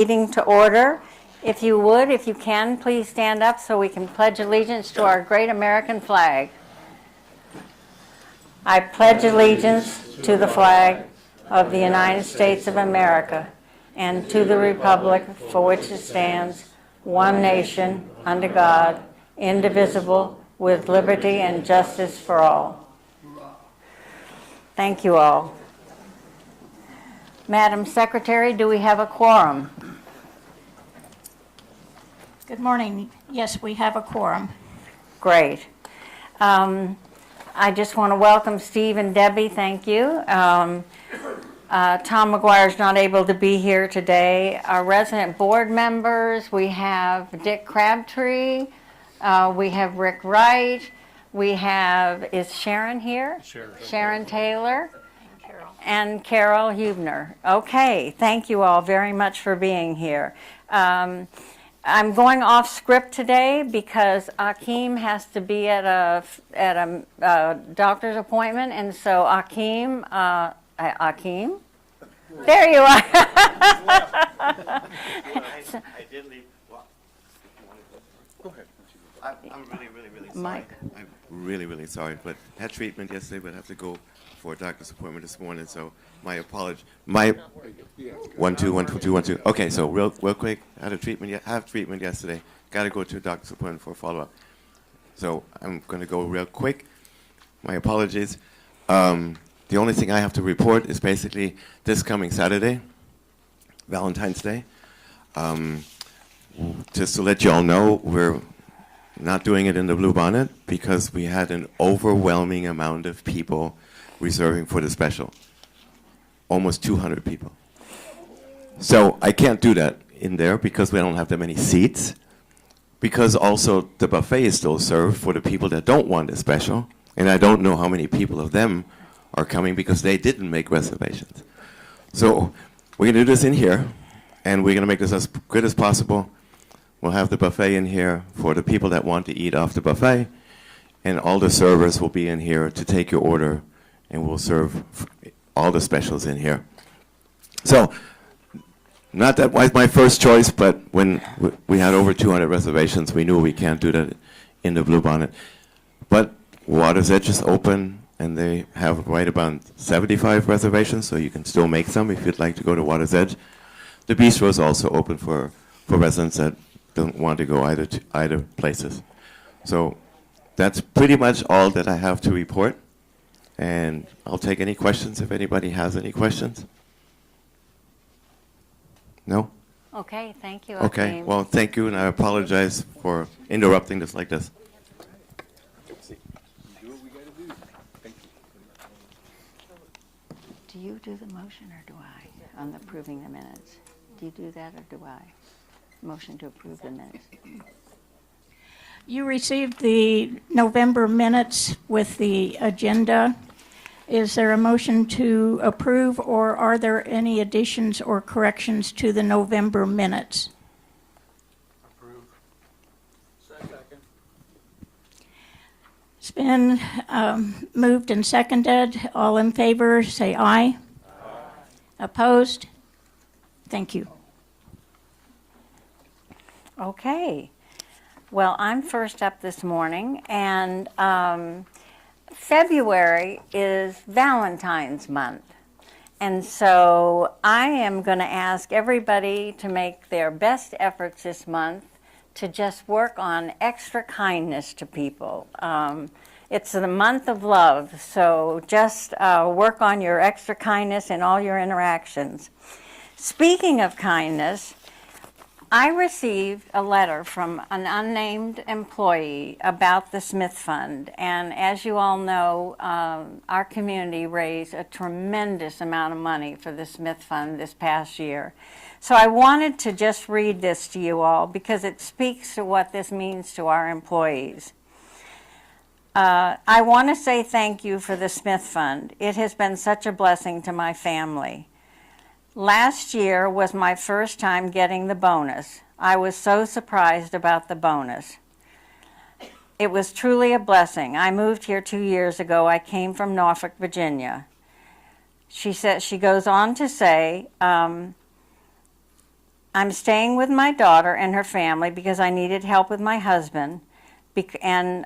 Meeting to order. If you would, if you can, please stand up so we can pledge allegiance to our great American flag. I pledge allegiance to the flag of the United States of America and to the republic for which it stands, one nation, under God, indivisible, with liberty and justice for all. Thank you all. Madam Secretary, do we have a quorum? Good morning. Yes, we have a quorum. Great. I just want to welcome Steve and Debbie. Thank you. Tom McGuire is not able to be here today. Our resident board members, we have Dick Crabtree, we have Rick Wright, we have, is Sharon here? Sharon Taylor. And Carol Hubner. Okay, thank you all very much for being here. I'm going off script today because Akeem has to be at a doctor's appointment, and so Akeem, there you are. I did leave. Go ahead. I'm really sorry. Mike. I'm really sorry, but had treatment yesterday, but have to go for a doctor's appointment this morning. So my apology. My 1 2 1 2 1 2. Okay, so real quick. I had treatment yesterday. Got to go to a doctor's appointment for a follow-up. So I'm going to go real quick. My apologies. The only thing I have to report is basically this coming Saturday, Valentine's Day. Just to let you all know, we're not doing it in the Blue Bonnet because we had an overwhelming amount of people reserving for the special. Almost 200 people. So I can't do that in there because we don't have that many seats. Because also the buffet is still served for the people that don't want the special. And I don't know how many people of them are coming because they didn't make reservations. So we're going to do this in here, and we're going to make this as good as possible. We'll have the buffet in here for the people that want to eat off the buffet, and all the servers will be in here to take your order, and we'll serve all the specials in here. So, not that was my first choice, but when we had over 200 reservations, we knew we can't do that in the Blue Bonnet. But Water's Edge is open, and they have right about 75 reservations, so you can still make some if you'd like to go to Water's Edge. The bistro is also open for residents that don't want to go either places. So that's pretty much all that I have to report. And I'll take any questions if anybody has any questions. No? Okay, thank you. Okay, Akeem. well, thank you, and I apologize for interrupting this like this. Do you do the motion or do I on approving the minutes? Do you do that or do I? Motion to approve the minutes. You received the November minutes with the agenda. Is there a motion to approve, or are there any additions or corrections to the November minutes? Approve. Second. It's been moved and seconded. All in favor, say aye. Aye. Opposed? Thank you. Okay. Well, I'm first up this morning, and February is Valentine's month. And so I am going to ask everybody to make their best efforts this month to just work on extra kindness to people. It's the month of love, so just work on your extra kindness in all your interactions. Speaking of kindness, I received a letter from an unnamed employee about the Smith Fund, and as you all know, our community raised a tremendous amount of money for the Smith Fund this past year. So I wanted to just read this to you all because it speaks to what this means to our employees. I want to say thank you for the Smith Fund. It has been such a blessing to my family. Last year was my first time getting the bonus. I was so surprised about the bonus. It was truly a blessing. I moved here 2 years ago. I came from Norfolk, Virginia. She goes on to say, I'm staying with my daughter and her family because I needed help with my husband. And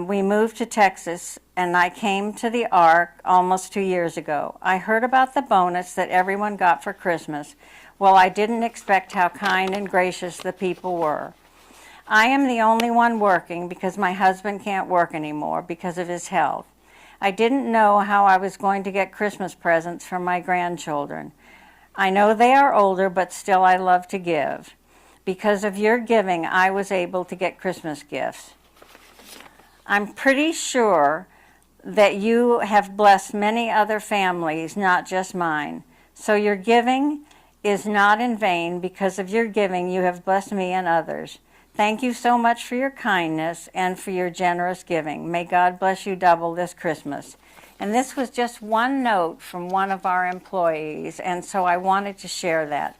we moved to Texas, and I came to the Ark almost 2 years ago. I heard about the bonus that everyone got for Christmas. Well, I didn't expect how kind and gracious the people were. I am the only one working because my husband can't work anymore because of his health. I didn't know how I was going to get Christmas presents for my grandchildren. I know they are older, but still I love to give. Because of your giving, I was able to get Christmas gifts. I'm pretty sure that you have blessed many other families, not just mine. So your giving is not in vain. Because of your giving, you have blessed me and others. Thank you so much for your kindness and for your generous giving. May God bless you double this Christmas. And this was just one note from one of our employees, and so I wanted to share that.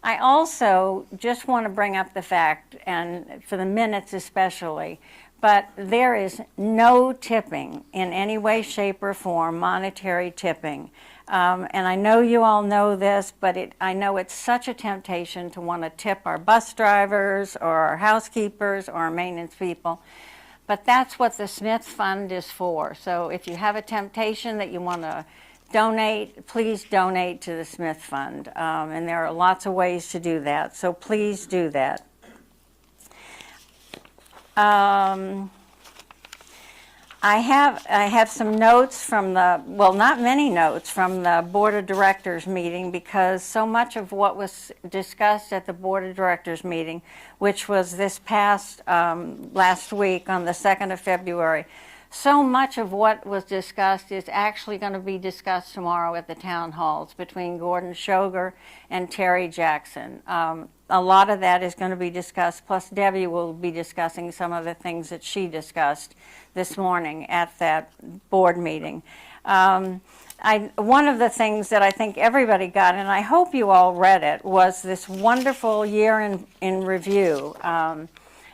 I also just want to bring up the fact, and for the minutes especially, but there is no tipping in any way, shape, or form, monetary tipping. And I know you all know this, but I know it's such a temptation to want to tip our bus drivers or our housekeepers or our maintenance people. But that's what the Smith Fund is for. So if you have a temptation that you want to donate, please donate to the Smith Fund. And there are lots of ways to do that, so please do that. I have some notes from not many notes from the Board of Directors meeting, because so much of what was discussed at the Board of Directors meeting, which was this past last week on the 2nd of February, so much of what was discussed is actually going to be discussed tomorrow at the town halls between Gordon Shoger and Terry Jackson. A lot of that is going to be discussed, plus Debbie will be discussing some of the things that she discussed this morning at that board meeting. One of the things that I think everybody got, and I hope you all read it, was this wonderful year in review.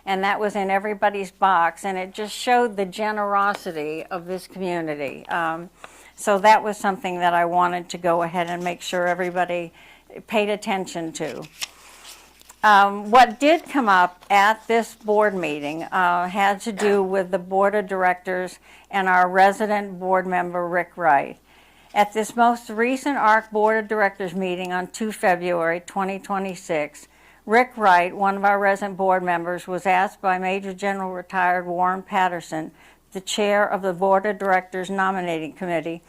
And that was in everybody's box, and it just showed the generosity of this community. So that was something that I wanted to go ahead and make sure everybody paid attention to. What did come up at this board meeting had to do with the Board of Directors and our resident board member, Rick Wright. At this most recent ARC Board of Directors meeting on 2 February 2026, Rick Wright, one of our resident board members, was asked by Major General Retired Warren Patterson, the chair of the Board of Directors Nominating Committee,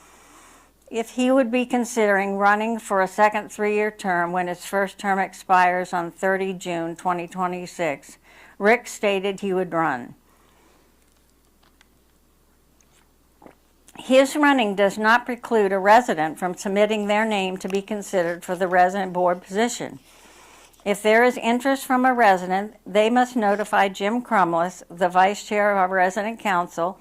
if he would be considering running for a second 3-year term when his first term expires on 30 June 2026. Rick stated he would run. His running does not preclude a resident from submitting their name to be considered for the resident board position. If there is interest from a resident, they must notify Jim Crumless, the vice chair of our resident council,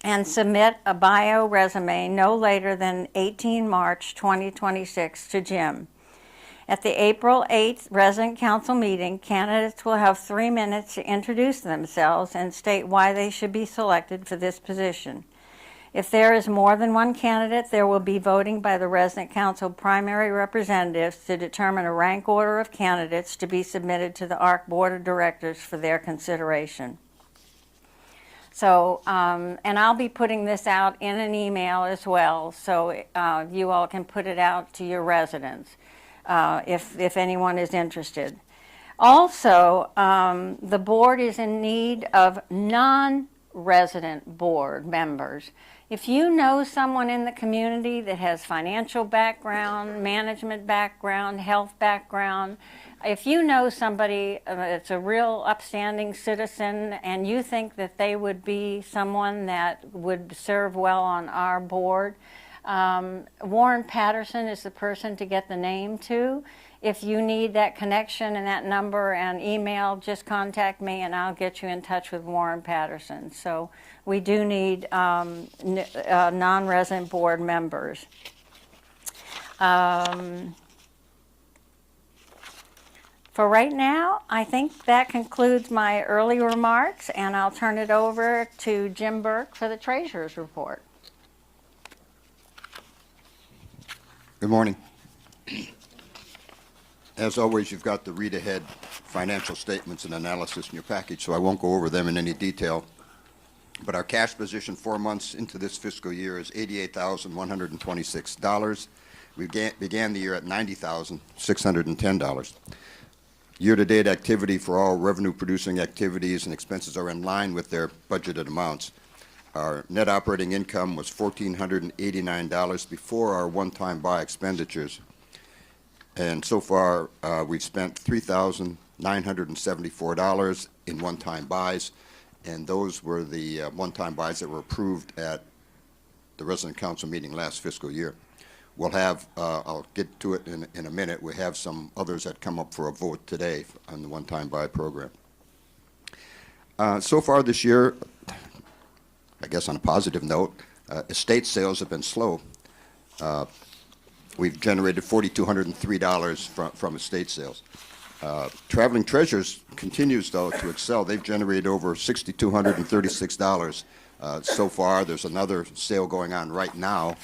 and submit a bio resume no later than 18 March 2026 to Jim. At the April 8th resident council meeting, candidates will have 3 minutes to introduce themselves and state why they should be selected for this position. If there is more than one candidate, there will be voting by the resident council primary representatives to determine a rank order of candidates to be submitted to the ARC Board of Directors for their consideration. So, and I'll be putting this out in an email as well, so you all can put it out to your residents if anyone is interested. Also, the board is in need of non-resident board members. If you know someone in the community that has financial background, management background, health background, if you know somebody that's a real upstanding citizen and you think that they would be someone that would serve well on our board, Warren Patterson is the person to get the name to. If you need that connection and that number and email, just contact me and I'll get you in touch with Warren Patterson. So we do need non-resident board members. For right now, I think that concludes my early remarks, and I'll turn it over to Jim Burke for the Treasurer's Report. Good morning. As always, you've got the read-ahead financial statements and analysis in your package, so I won't go over them in any detail. But our cash position 4 months into this fiscal year is $88,126. We began the year at $90,610. Year-to-date activity for all revenue-producing activities and expenses are in line with their budgeted amounts. Our net operating income was $1,489 before our one-time buy expenditures. And so far, we've spent $3,974 in one-time buys, and those were the one-time buys that were approved at the resident council meeting last fiscal year. We'll have, I'll get to it in a minute, we have some others that come up for a vote today on the one-time buy program. So far this year, I guess on a positive note, estate sales have been slow. We've generated $4,203 from estate sales. Traveling Treasures continues, though, to excel. They've generated over $6,236 so far. There's another sale going on right now.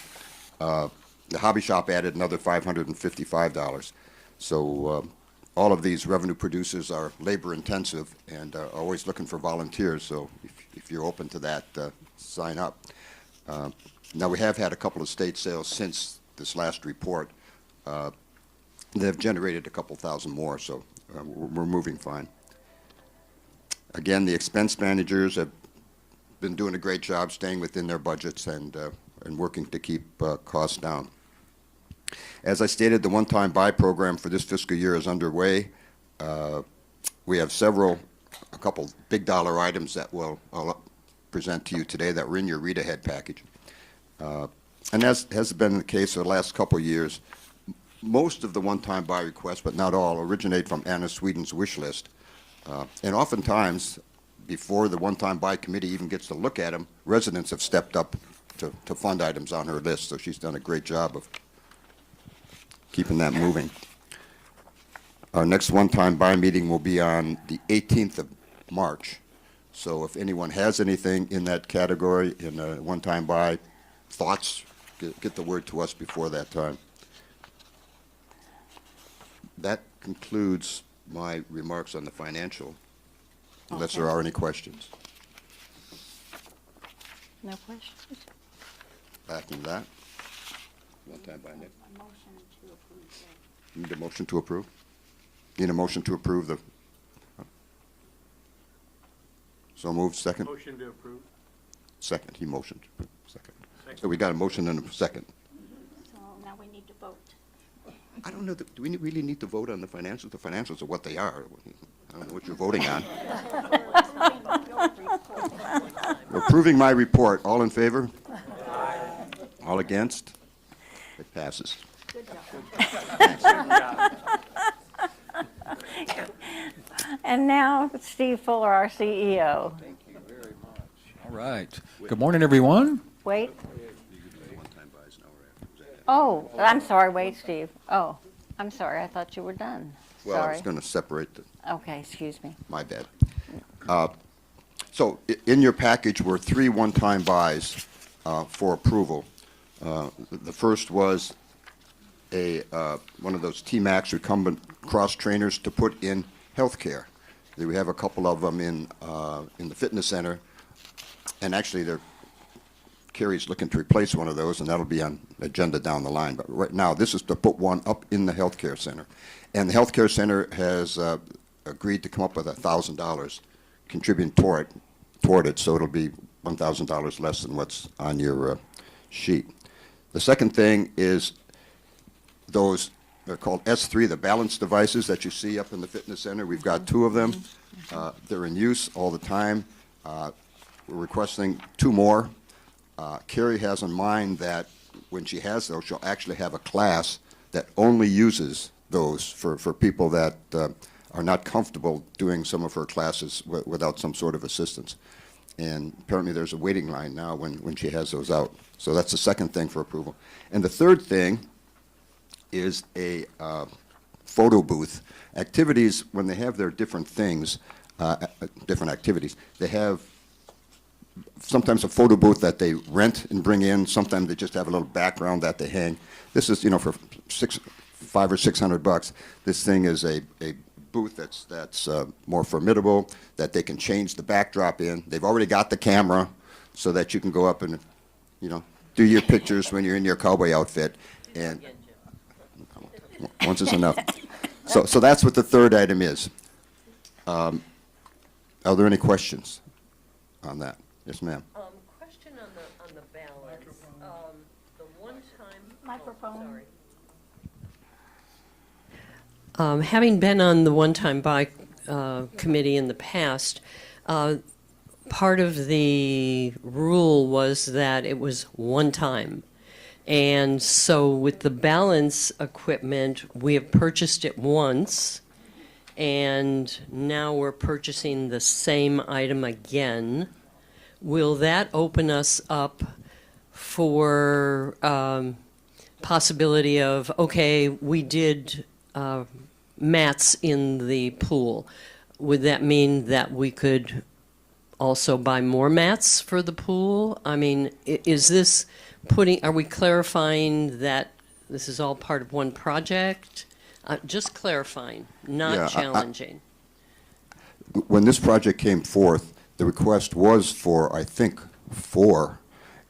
The hobby shop added another $555. So all of these revenue producers are labor intensive and are always looking for volunteers. So if you're open to that, sign up. Now we have had a couple of estate sales since this last report. They've generated a couple thousand more, so we're moving fine. Again, the expense managers have been doing a great job staying within their budgets and working to keep costs down. As I stated, the one-time buy program for this fiscal year is underway. We have a couple big dollar items that I'll present to you today that were in your read-ahead package. And as has been the case for the last couple of years, most of the one-time buy requests, but not all, originate from Anna Sweden's wish list. And oftentimes, before the one-time buy committee even gets to look at them, residents have stepped up to fund items on her list, so she's done a great job of keeping that moving. Our next one-time buy meeting will be on the 18th of March. So if anyone has anything in that category, in a one-time buy, thoughts, get the word to us before that time. That concludes my remarks on the financial, unless there are any questions. No questions? After that, one-time buy, Nick? Need a motion to approve? Need a motion to approve the... So moved, second? Motion to approve. Second, he motioned. Second. So we got a motion and a second. So now we need to vote. I don't know, do we really need to vote on the financials? The financials are what they are. I don't know what you're voting on. We're approving my report. All in favor? All against? It passes. And now, Steve Fuller, our CEO. All right. Good morning, everyone. Wait. Oh, I'm sorry, wait, Steve. Oh, I'm sorry, I thought you were done. Well, I Sorry. was going to separate the... Okay, excuse me. My bad. So in your package were 3 one-time buys for approval. The first was one of those T-Max recumbent cross trainers to put in healthcare. We have a couple of them in the fitness center, and actually Carrie's looking to replace one of those, and that'll be on the agenda down the line. But right now, this is to put one up in the healthcare center. And the healthcare center has agreed to come up with $1,000 contributing toward it, so it'll be $1,000 less than what's on your sheet. The second thing is those, they're called S3, the balance devices that you see up in the fitness center. We've got 2 of them. They're in use all the time. We're requesting 2 more. Carrie has in mind that when she has those, she'll actually have a class that only uses those for people that are not comfortable doing some of her classes without some sort of assistance. And apparently there's a waiting line now when she has those out. So that's the second thing for approval. And the third thing is a photo booth. Activities, when they have their different things, different activities, they have sometimes a photo booth that they rent and bring in. Sometimes they just have a little background that they hang. This is, for $500 or $600. This thing is a booth that's more formidable, that they can change the backdrop in. They've already got the camera so that you can go up and, you know, do your pictures when you're in your cowboy outfit. And once is enough. So that's what the third item is. Are there any questions on that? Yes, ma'am. Question on the balance. The one-time. Microphone. Sorry. Having been on the one-time buy committee in the past, part of the rule was that it was one time. And so with the balance equipment, we have purchased it once, and now we're purchasing the same item again. Will that open us up for possibility of, okay, we did mats in the pool. Would that mean that we could also buy more mats for the pool? I mean, is this are we clarifying that this is all part of one project? Just clarifying, not Yeah, challenging. When this project came forth, the request was for, I think, 4,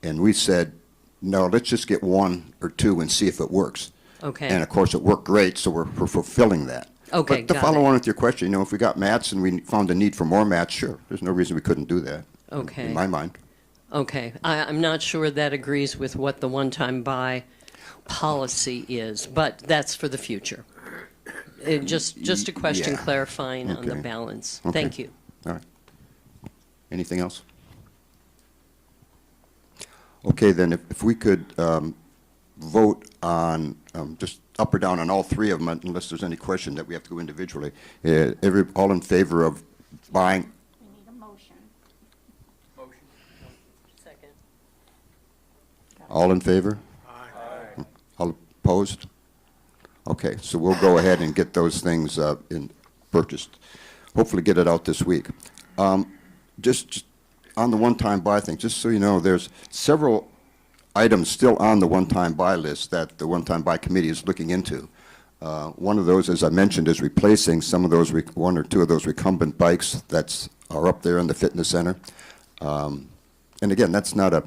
and we said, no, let's just get 1 or 2 and see if it works. Okay. And of course, it worked great, so we're fulfilling that. Okay, But to got follow it. on with your question, you know, if we got mats and we found a need for more mats, sure, there's no reason we couldn't do that. Okay. In my mind. Okay, I'm not sure that agrees with what the one-time buy policy is, but that's for the future. Just a question Yeah. clarifying on the Okay. balance. Okay. Thank you. All right. Anything else? Okay, then if we could vote on just up or down on all 3 of them, unless there's any question that we have to go individually. All in favor of buying? We need a motion. Motion. Second. All in favor? Aye. All opposed? Okay, so we'll go ahead and get those things purchased. Hopefully get it out this week. Just on the one-time buy thing, just so you know, there's several items still on the one-time buy list that the one-time buy committee is looking into. One of those, as I mentioned, is replacing some of those, 1 or 2 of those recumbent bikes that are up there in the fitness center. And again, that's not a,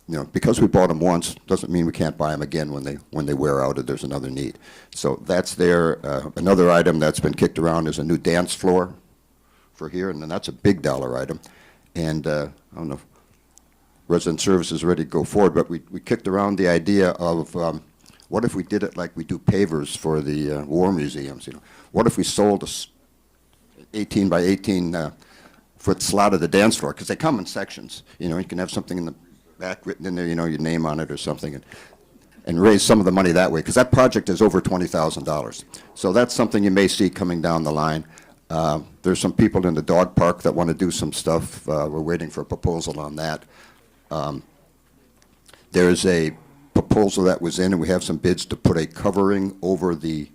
you know, because we bought them once, doesn't mean we can't buy them again when they wear out or there's another need. So that's there. Another item that's been kicked around is a new dance floor for here, and then that's a big dollar item. And I don't know if Resident Services is ready to go forward, but we kicked around the idea of what if we did it like we do pavers for the war museums? You know, what if we sold a 18 by 18 foot slot of the dance floor? Because they come in sections. You know, you can have something in the back written in there, you know, your name on it or something, and raise some of the money that way. Because that project is over $20,000. So that's something you may see coming down the line. There's some people in the dog park that want to do some stuff. We're waiting for a proposal on that. There's a proposal that was in, and we have some bids to put a covering over the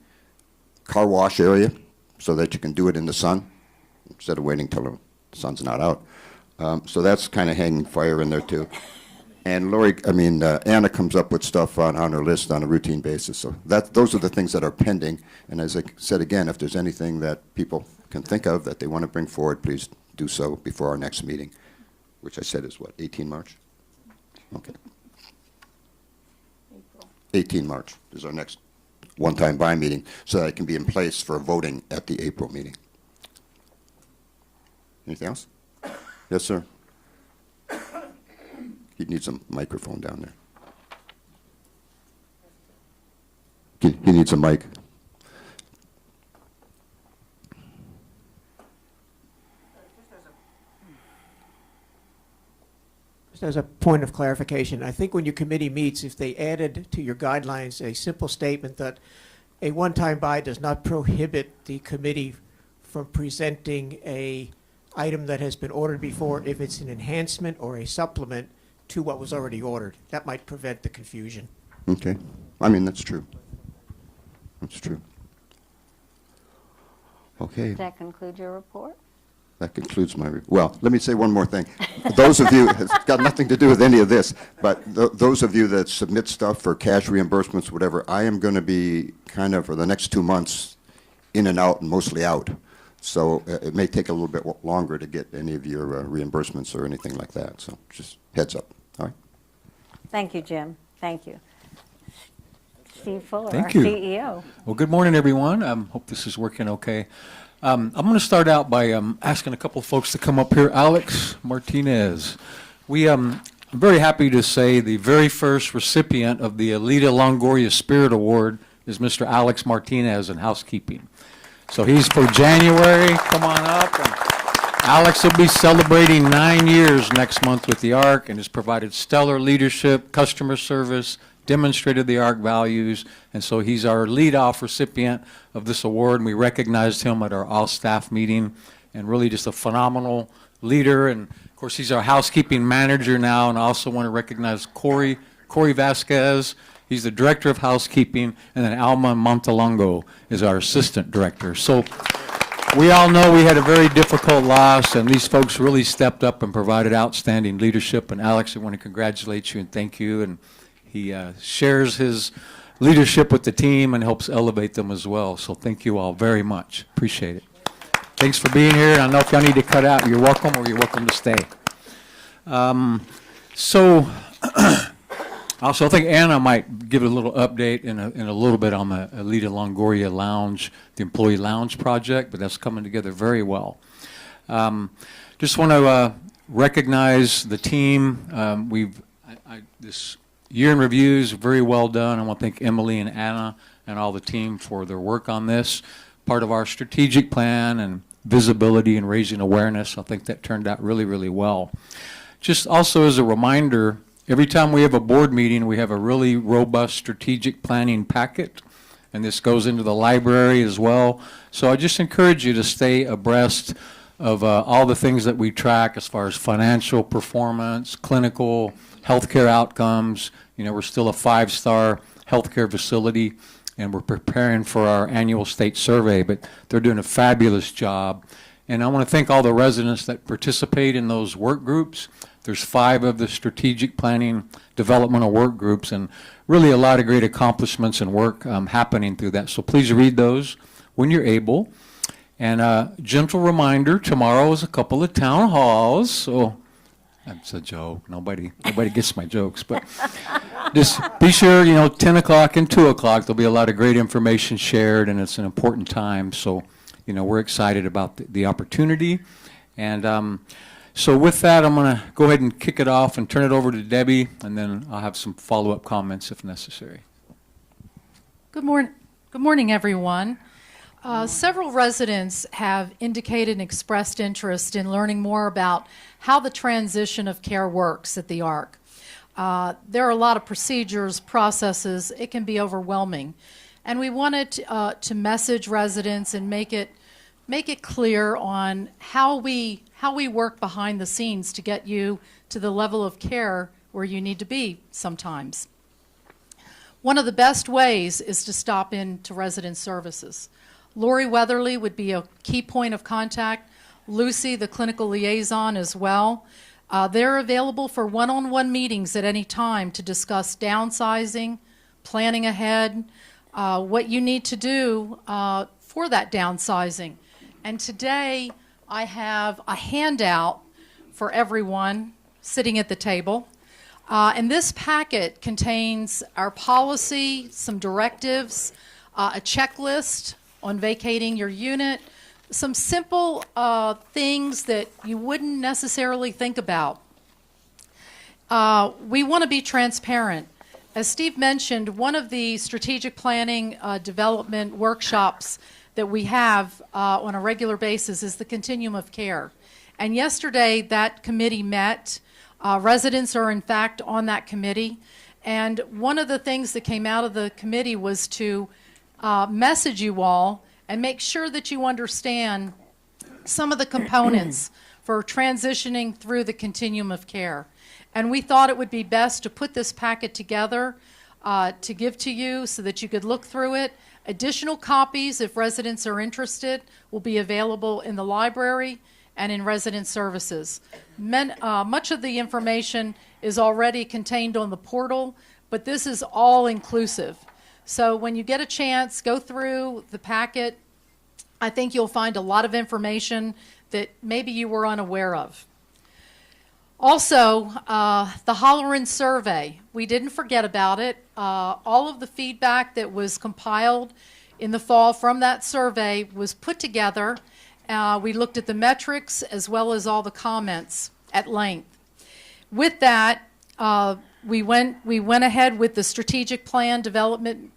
car wash area so that you can do it in the sun instead of waiting till the sun's not out. So that's kind of hanging fire in there too. And Anna comes up with stuff on her list on a routine basis. So those are the things that are pending. And as I said again, if there's anything that people can think of that they want to bring forward, please do so before our next meeting, which I said is what, 18 March? Okay. April. 18 March is our next one-time buy meeting, so that it can be in place for voting at the April meeting. Anything else? Yes, sir. He needs a microphone down there. He needs a mic. Just as a point of clarification, I think when your committee meets, if they added to your guidelines a simple statement that a one-time buy does not prohibit the committee from presenting a item that has been ordered before if it's an enhancement or a supplement to what was already ordered. That might prevent the confusion. Okay. I mean, that's true. That's true. Okay. Does that conclude your report? That concludes my, well, let me say one more thing. Those of you, it's got nothing to do with any of this, but those of you that submit stuff for cash reimbursements, whatever, I am going to be kind of for the next 2 months in and out and mostly out. So it may take a little bit longer to get any of your reimbursements or anything like that. So just heads up. All right. Thank you, Jim. Thank you. Steve Fuller, Thank our you. CEO. Well, good morning, everyone. Hope this is working okay. I'm going to start out by asking a couple of folks to come up here. Alex Martinez. I'm very happy to say the very first recipient of the Alita Longoria Spirit Award is Mr. Alex Martinez in housekeeping. So he's for January. Come on up. And Alex will be celebrating 9 years next month with the ARC and has provided stellar leadership, customer service, demonstrated the ARC values, and so he's our lead-off recipient of this award, and we recognized him at our all-staff meeting, and really just a phenomenal leader, and of course he's our housekeeping manager now, and I also want to recognize Corey Vasquez. He's the director of housekeeping, and then Alma Montalongo is our assistant director. So we all know we had a very difficult loss, and these folks really stepped up and provided outstanding leadership, and Alex, I want to congratulate you and thank you, and he shares his leadership with the team and helps elevate them as well. So thank you all very much. Appreciate it. Thanks for being here. I know if y'all need to cut out, you're welcome, or you're welcome to stay. Also, I think Anna might give a little update in a little bit on the Alita Longoria Lounge, the employee lounge project, but that's coming together very well. Just want to recognize the team. This year in review is very well done. I want to thank Emily and Anna and all the team for their work on this. Part of our strategic plan and visibility and raising awareness. I think that turned out really, really well. Just also as a reminder, every time we have a board meeting, we have a really robust strategic planning packet, and this goes into the library as well. So I just encourage you to stay abreast of all the things that we track as far as financial performance, clinical, healthcare outcomes. You know, we're still a 5-star healthcare facility, and we're preparing for our annual state survey, but they're doing a fabulous job. And I want to thank all the residents that participate in those work groups. There's 5 of the strategic planning developmental work groups, and really a lot of great accomplishments and work happening through that. So please read those when you're able. And gentle reminder, tomorrow is a couple of town halls, so that's a joke. Nobody gets my jokes, but just be sure, 10 o'clock and 2 o'clock, there'll be a lot of great information shared, and it's an important time. So, we're excited about the opportunity. And so with that, I'm going to go ahead and kick it off and turn it over to Debbie, and then I'll have some follow-up comments if necessary. Good morning, everyone. Several residents have indicated and expressed interest in learning more about how the transition of care works at the ARC. There are a lot of procedures, processes. It can be overwhelming. And we wanted to message residents and make it clear on how we work behind the scenes to get you to the level of care where you need to be sometimes. One of the best ways is to stop in to resident services. Lori Weatherly would be a key point of contact. Lucy, the clinical liaison, as well. They're available for one-on-one meetings at any time to discuss downsizing, planning ahead, what you need to do for that downsizing. And today I have a handout for everyone sitting at the table. And this packet contains our policy, some directives, a checklist on vacating your unit, some simple things that you wouldn't necessarily think about. We want to be transparent. As Steve mentioned, one of the strategic planning development workshops that we have on a regular basis is the continuum of care. And yesterday that committee met. Residents are in fact on that committee. And one of the things that came out of the committee was to message you all and make sure that you understand some of the components for transitioning through the continuum of care. And we thought it would be best to put this packet together to give to you so that you could look through it. Additional copies, if residents are interested, will be available in the library. and in resident services. Much of the information is already contained on the portal, but this is all inclusive. So when you get a chance, go through the packet. I think you'll find a lot of information that maybe you were unaware of. Also, the Holleran survey, we didn't forget about it. All of the feedback that was compiled in the fall from that survey was put together. We looked at the metrics as well as all the comments at length. With that, we went ahead with the Strategic Plan Development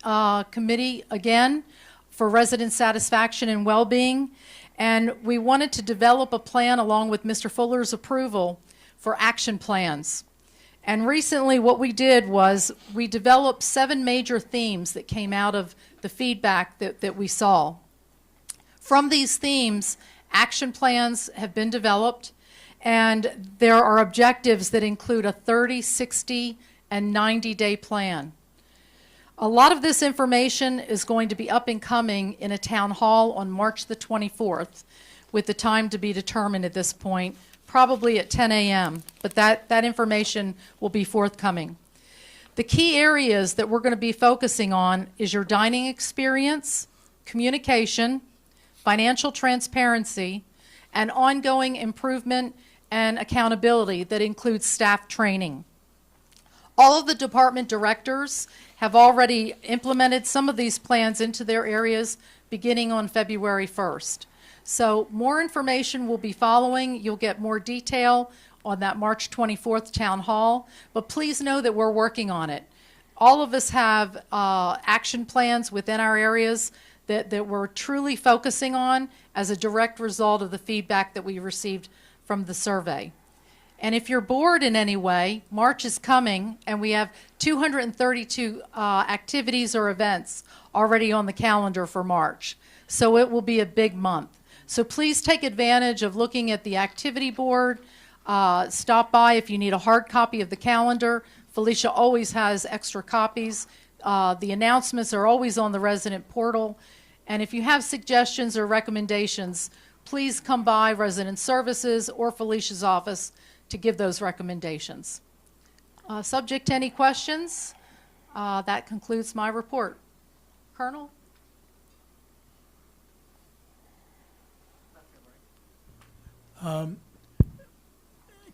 Committee again for resident satisfaction and well-being, and we wanted to develop a plan along with Mr. Fuller's approval for action plans. And recently what we did was we developed 7 major themes that came out of the feedback that we saw. From these themes, action plans have been developed, and there are objectives that include a 30, 60, and 90-day plan. A lot of this information is going to be up and coming in a town hall on March the 24th, with the time to be determined at this point, probably at 10 a.m., but that information will be forthcoming. The key areas that we're going to be focusing on is your dining experience, communication, financial transparency, and ongoing improvement and accountability that includes staff training. All of the department directors have already implemented some of these plans into their areas beginning on February 1st. So more information will be following. You'll get more detail on that March 24th town hall, but please know that we're working on it. All of us have action plans within our areas that we're truly focusing on as a direct result of the feedback that we received from the survey. And if you're bored in any way, March is coming, and we have 232 activities or events already on the calendar for March. So it will be a big month. So please take advantage of looking at the activity board. Stop by if you need a hard copy of the calendar. Felicia always has extra copies. The announcements are always on the resident portal. And if you have suggestions or recommendations, please come by Resident Services or Felicia's office to give those recommendations. Subject to any questions, that concludes my report. Colonel?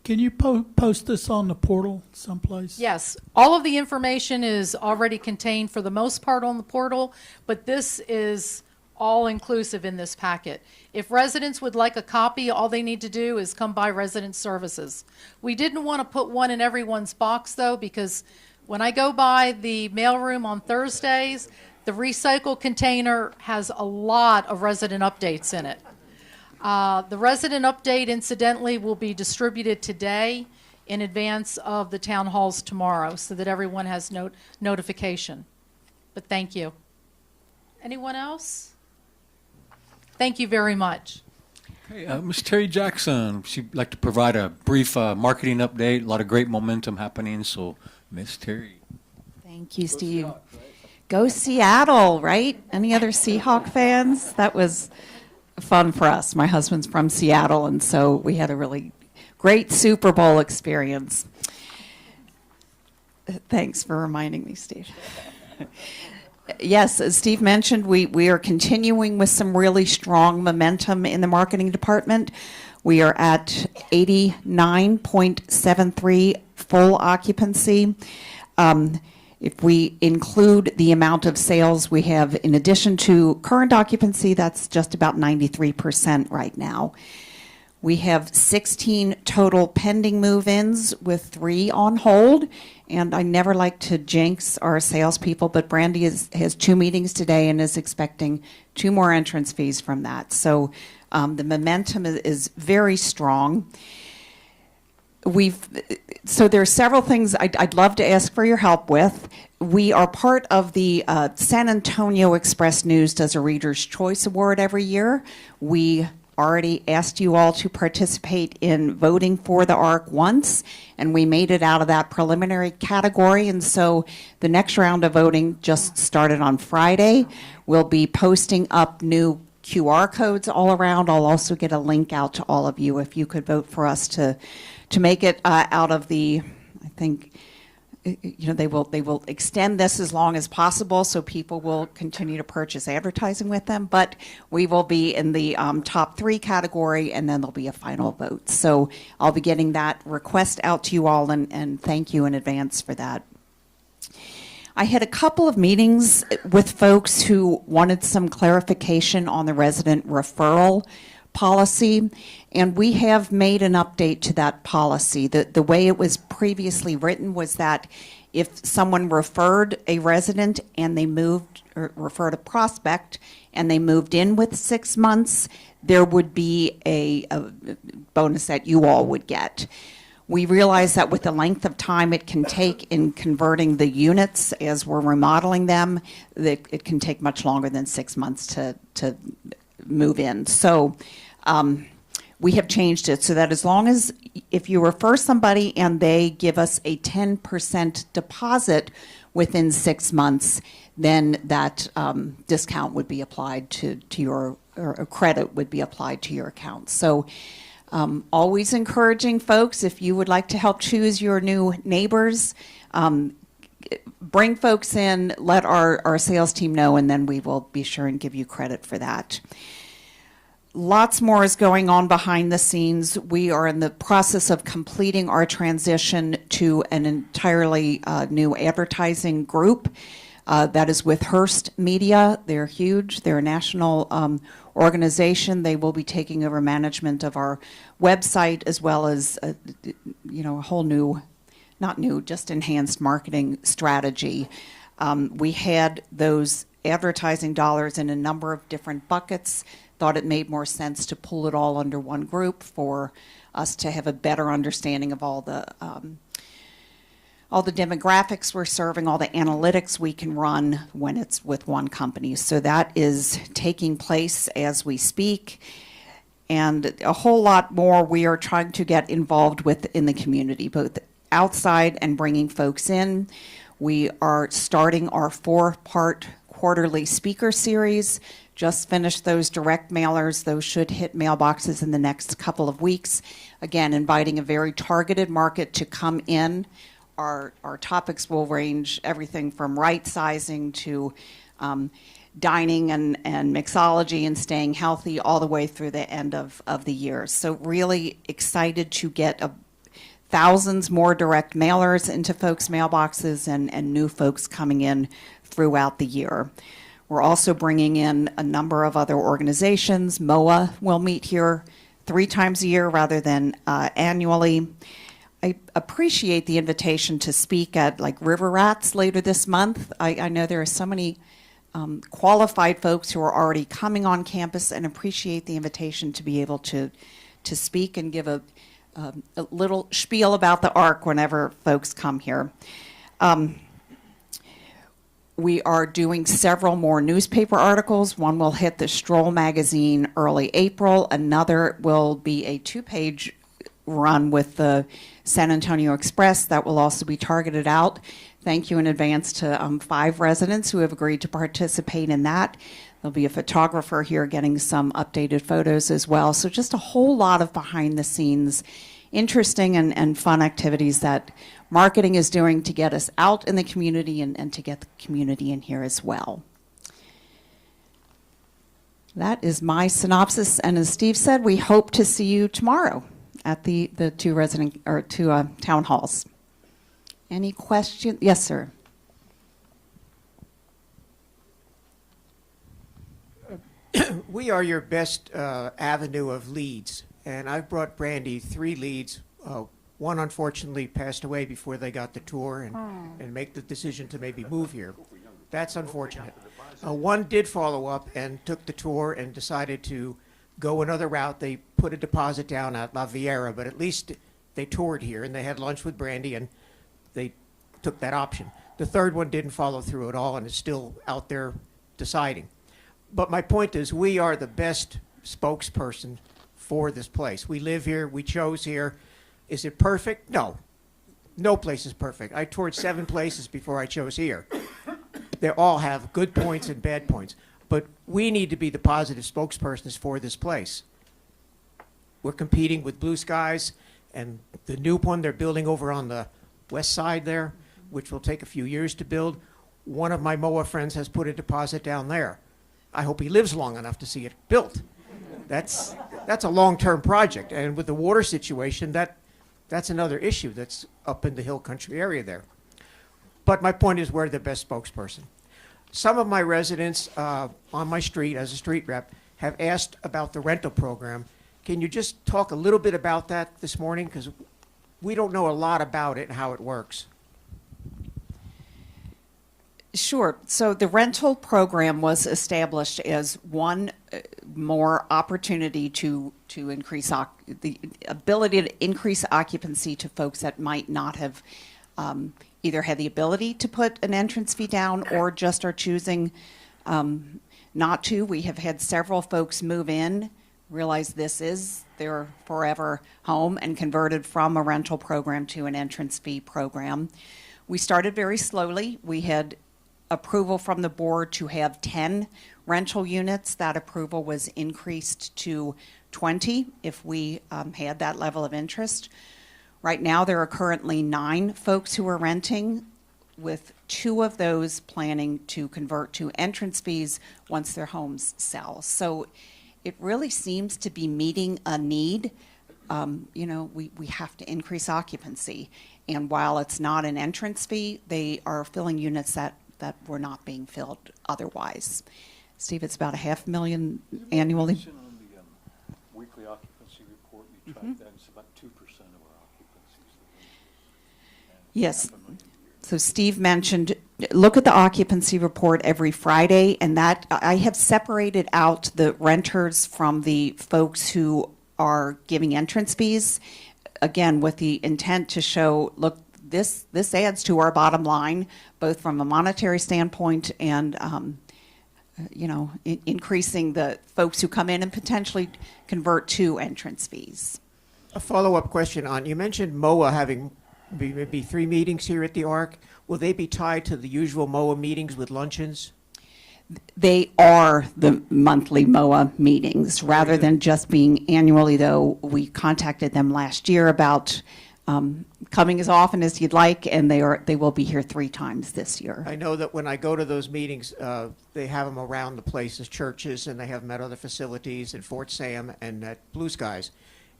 Can you post this on the portal someplace? Yes, all of the information is already contained for the most part on the portal, but this is all inclusive in this packet. If residents would like a copy, all they need to do is come by Resident Services. We didn't want to put one in everyone's box though, because when I go by the mailroom on Thursdays, the recycle container has a lot of resident updates in it. The resident update, incidentally, will be distributed today in advance of the town halls tomorrow so that everyone has notification. But thank you. Anyone else? Thank you very much. Hey, Ms. Terry Jackson, she'd like to provide a brief marketing update. A lot of great momentum happening, so Ms. Terry. Thank you, Steve. Go Seattle, right? Any other Seahawk fans? That was fun for us. My husband's from Seattle, and so we had a really great Super Bowl experience. Thanks for reminding me, Steve. Yes, as Steve mentioned, we are continuing with some really strong momentum in the marketing department. We are at 89.73 full occupancy. If we include the amount of sales we have in addition to current occupancy, that's just about 93% right now. We have 16 total pending move-ins with 3 on hold. And I never like to jinx our salespeople, but Brandy has 2 meetings today and is expecting 2 more entrance fees from that. So the momentum is very strong. So there are several things I'd love to ask for your help with. We are part of the San Antonio Express News does a Reader's Choice Award every year. We already asked you all to participate in voting for the ARC once, and we made it out of that preliminary category. And so the next round of voting just started on Friday. We'll be posting up new QR codes all around. I'll also get a link out to all of you if you could vote for us to make it out of the, I think, they will extend this as long as possible, so people will continue to purchase advertising with them. But we will be in the top 3 category, and then there'll be a final vote. So I'll be getting that request out to you all, and thank you in advance for that. I had a couple of meetings with folks who wanted some clarification on the resident referral policy, and we have made an update to that policy. The way it was previously written was that if someone referred a resident and they moved, or referred a prospect and they moved in with 6 months, there would be a bonus that you all would get. We realize that with the length of time it can take in converting the units as we're remodeling them, that it can take much longer than 6 months to move in. So we have changed it so that as long as if you refer somebody and they give us a 10% deposit within 6 months, then that discount would be applied to your, or a credit would be applied to your account. So always encouraging folks, if you would like to help choose your new neighbors, bring folks in, let our sales team know, and then we will be sure and give you credit for that. Lots more is going on behind the scenes. We are in the process of completing our transition to an entirely new advertising group that is with Hearst Media. They're huge. They're a national organization. They will be taking over management of our website as well as a whole new, not new, just enhanced marketing strategy. We had those advertising dollars in a number of different buckets. Thought it made more sense to pull it all under one group for us to have a better understanding of all the demographics we're serving, all the analytics we can run when it's with one company. So that is taking place as we speak. And a whole lot more we are trying to get involved with in the community, both outside and bringing folks in. We are starting our 4-part quarterly speaker series. Just finished those direct mailers. Those should hit mailboxes in the next couple of weeks. Again, inviting a very targeted market to come in. Our topics will range everything from right sizing to dining and mixology and staying healthy all the way through the end of the year. So really excited to get thousands more direct mailers into folks' mailboxes and new folks coming in throughout the year. We're also bringing in a number of other organizations. MOA will meet here 3 times a year rather than annually. I appreciate the invitation to speak at like River Rats later this month. I know there are so many qualified folks who are already coming on campus, and appreciate the invitation to be able to speak and give a little spiel about the ARC whenever folks come here. We are doing several more newspaper articles. One will hit the Stroll magazine early April. Another will be a 2-page run with the San Antonio Express that will also be targeted out. Thank you in advance to 5 residents who have agreed to participate in that. There'll be a photographer here getting some updated photos as well. So just a whole lot of behind the scenes, interesting and fun activities that marketing is doing to get us out in the community and to get the community in here as well. That is my synopsis, and as Steve said, we hope to see you tomorrow at the 2 town halls. Any questions? Yes, sir. We are your best avenue of leads, and I've brought Brandy 3 leads. One unfortunately passed away before they got the tour and make the decision to maybe move here. That's unfortunate. One did follow up and took the tour and decided to go another route. They put a deposit down at La Viera, but at least they toured here and they had lunch with Brandy and they took that option. The third one didn't follow through at all and is still out there deciding. But my point is, we are the best spokesperson for this place. We live here, we chose here. Is it perfect? No. No place is perfect. I toured 7 places before I chose here. They all have good points and bad points. But we need to be the positive spokespersons for this place. We're competing with Blue Skies and the new one they're building over on the west side there, which will take a few years to build. One of my MOA friends has put a deposit down there. I hope he lives long enough to see it built. That's a long-term project, and with the water situation, that's another issue that's up in the hill country area there. But my point is, we're the best spokesperson. Some of my residents on my street, as a street rep, have asked about the rental program. Can you just talk a little bit about that this morning? Because we don't know a lot about it and how it works. Sure. So the rental program was established as one more opportunity to increase the ability to increase occupancy to folks that might not have either had the ability to put an entrance fee down or just are choosing not to. We have had several folks move in, realize this is their forever home, and converted from a rental program to an entrance fee program. We started very slowly. We had approval from the board to have 10 rental units. That approval was increased to 20 if we had that level of interest. Right now, there are currently 9 folks who are renting, with 2 of those planning to convert to entrance fees once their homes sell. So it really seems to be meeting a need. We have to increase occupancy. And while it's not an entrance fee, they are filling units that were not being filled otherwise. Steve, it's about $500,000 annually. On the weekly occupancy report, you track that, it's about 2% of our occupancy. Yes. So Steve mentioned, look at the occupancy report every Friday, and that I have separated out the renters from the folks who are giving entrance fees, again, with the intent to show, look, this adds to our bottom line, both from a monetary standpoint and, increasing the folks who come in and potentially convert to entrance fees. A follow-up question on, you mentioned MOA having maybe 3 meetings here at the Ark. Will they be tied to the usual MOA meetings with luncheons? They are the monthly MOA meetings, rather than just being annually, though. We contacted them last year about coming as often as you'd like, and they will be here 3 times this year. I know that when I go to those meetings, they have them around the places, churches, and they have them at other facilities in Fort Sam and at Blue Skies.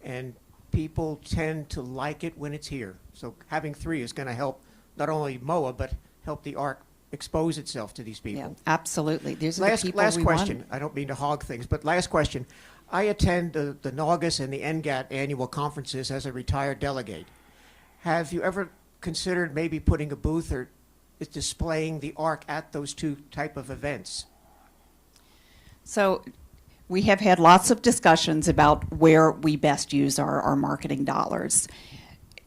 And people tend to like it when it's here. So having 3 is going to help not only MOA, but help the Ark expose itself to these people. Yeah, absolutely. These are the people Last we question. want. I don't mean to hog things, but last question. I attend the NAUGUS and the NGAT annual conferences as a retired delegate. Have you ever considered maybe putting a booth or displaying the Ark at those 2 type of events? So we have had lots of discussions about where we best use our marketing dollars.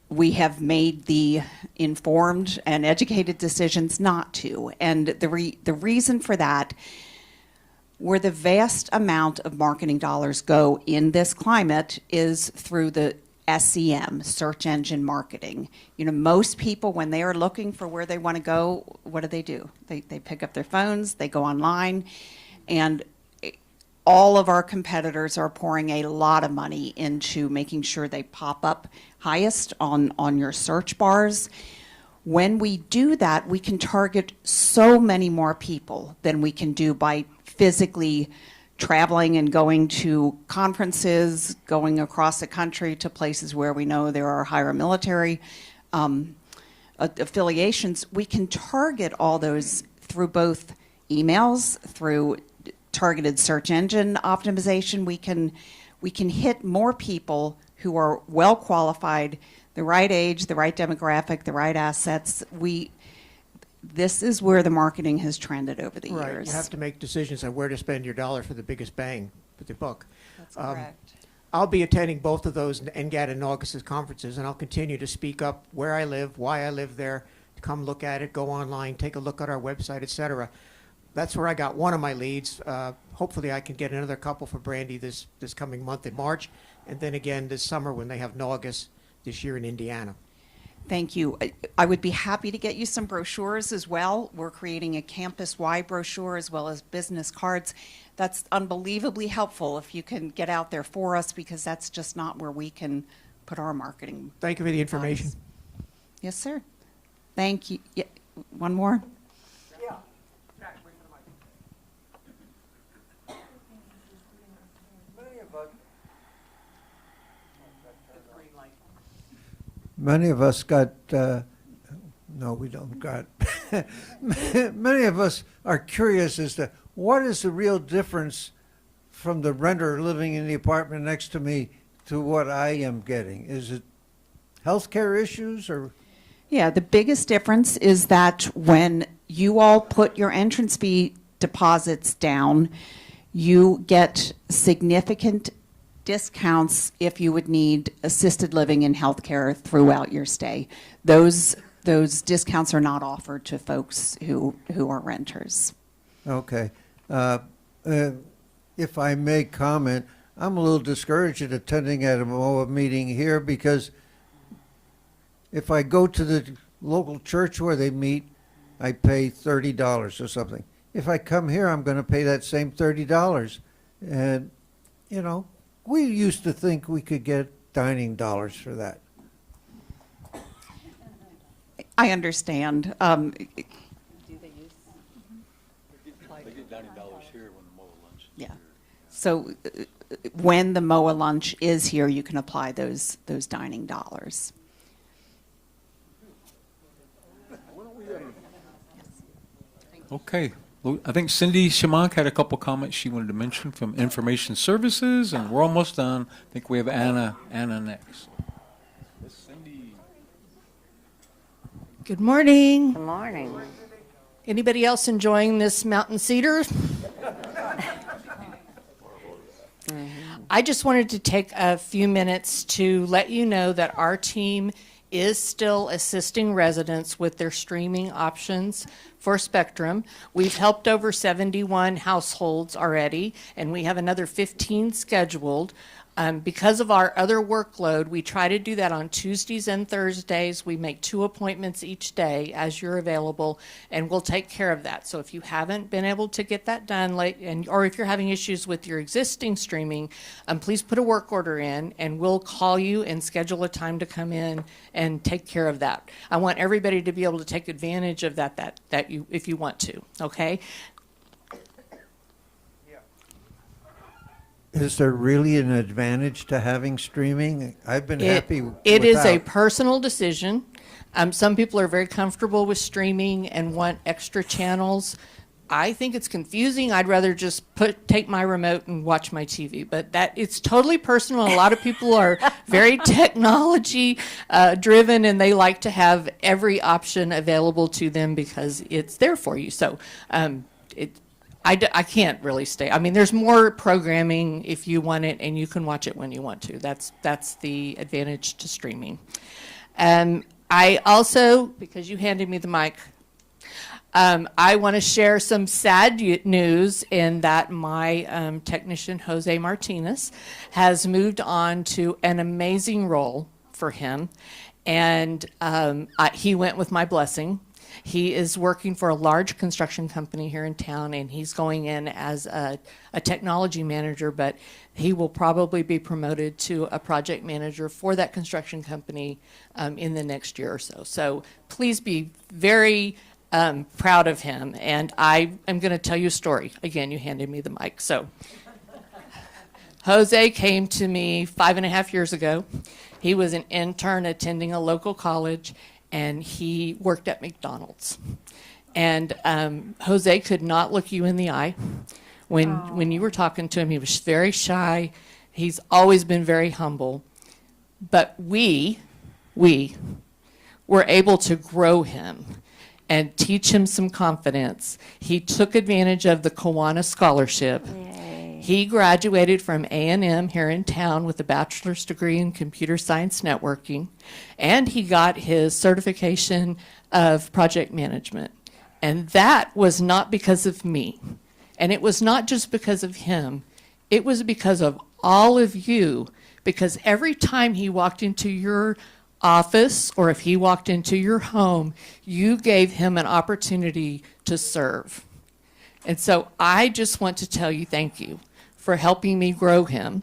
We have made the informed and educated decisions not to. And the reason for that, where the vast amount of marketing dollars go in this climate is through the SEM, search engine marketing. Most people, when they are looking for where they want to go, what do? They pick up their phones, they go online, and all of our competitors are pouring a lot of money into making sure they pop up highest on your search bars. When we do that, we can target so many more people than we can do by physically traveling and going to conferences, going across the country to places where we know there are higher military affiliations. We can target all those through both emails, through targeted search engine optimization. We can hit more people who are well qualified, the right age, the right demographic, the right assets. This is where the marketing has trended over the Right. years. You have to make decisions on where to spend your dollar for the biggest bang for the buck. That's correct. I'll be attending both of those NGAT and August's conferences, and I'll continue to speak up where I live, why I live there, come look at it, go online, take a look at our website, etc. That's where I got one of my leads. Hopefully I can get another couple for Brandy this coming month in March, and then again this summer when they have August this year in Indiana. Thank you. I would be happy to get you some brochures as well. We're creating a campus-wide brochure as well as business cards. That's unbelievably helpful if you can get out there for us, because that's just not where we can put our marketing. Thank you for the information. funds. Yes, sir. Thank you. Yeah, one more? Many of us got, no, we don't got, many of us are curious as to what is the real difference from the renter living in the apartment next to me to what I am getting? Is it healthcare issues or? Yeah, the biggest difference is that when you all put your entrance fee deposits down, you get significant discounts if you would need assisted living and healthcare throughout your stay. Those discounts are not offered to folks who are renters. Okay. If I may comment, I'm a little discouraged at attending at a MOA meeting here because if I go to the local church where they meet, I pay $30 or something. If I come here, I'm going to pay that same $30. And, you know, we used to think we could get dining dollars for that. I understand. They get $90 here when the MOA lunch is Yeah. here. So when the MOA lunch is here, you can apply those dining dollars. Okay. Well, I think Cindy Shamonk had a couple comments she wanted to mention from Information Services, and we're almost done. I think we have Anna next. Cindy. Good morning. Good morning. Anybody else enjoying this mountain cedar? I just wanted to take a few minutes to let you know that our team is still assisting residents with their streaming options for Spectrum. We've helped over 71 households already, and we have another 15 scheduled. Because of our other workload, we try to do that on Tuesdays and Thursdays. We make 2 appointments each day as you're available, and we'll take care of that. So if you haven't been able to get that done late, or if you're having issues with your existing streaming, please put a work order in, and we'll call you and schedule a time to come in and take care of that. I want everybody to be able to take advantage of that you, if you want to. Okay. Is there really an advantage to having streaming? I've been happy It is a without. personal decision. Some people are very comfortable with streaming and want extra channels. I think it's confusing. I'd rather just take my remote and watch my TV. But it's totally personal. A lot of people are very technology driven, and they like to have every option available to them because it's there for you. So I can't really stay. I mean, there's more programming if you want it, and you can watch it when you want to. That's the advantage to streaming. I also, because you handed me the mic, I want to share some sad news in that my technician, Jose Martinez, has moved on to an amazing role for him, and he went with my blessing. He is working for a large construction company here in town, and he's going in as a technology manager, but he will probably be promoted to a project manager for that construction company in the next year or so. So please be very proud of him. And I am going to tell you a story. Again, you handed me the mic. So Jose came to me 5.5 years ago. He was an intern attending a local college, and he worked at McDonald's. And Jose could not look you in the eye. When you were talking to him, he was very shy. He's always been very humble. But we were able to grow him and teach him some confidence. He took advantage of the Kiwanis Scholarship. Yay. He graduated from A&M here in town with a bachelor's degree in computer science networking, and he got his certification of project management. And that was not because of me. And it was not just because of him. It was because of all of you, because every time he walked into your office or if he walked into your home, you gave him an opportunity to serve. And so I just want to tell you thank you for helping me grow him.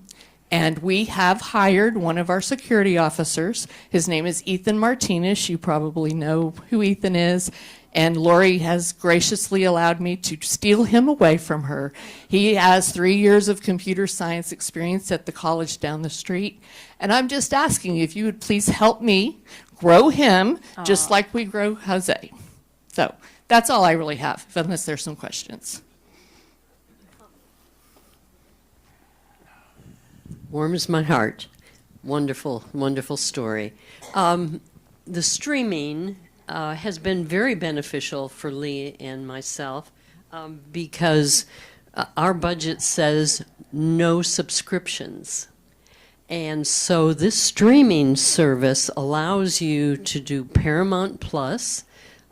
And we have hired one of our security officers. His name is Ethan Martinez. You probably know who Ethan is. And Lori has graciously allowed me to steal him away from her. He has 3 years of computer science experience at the college down the street. And I'm just asking if you would please help me grow him just like we grow Jose. So that's all I really have, unless there's some questions. Warms my heart. Wonderful, wonderful story. The streaming has been very beneficial for Lee and myself because our budget says no subscriptions. And so this streaming service allows you to do Paramount Plus,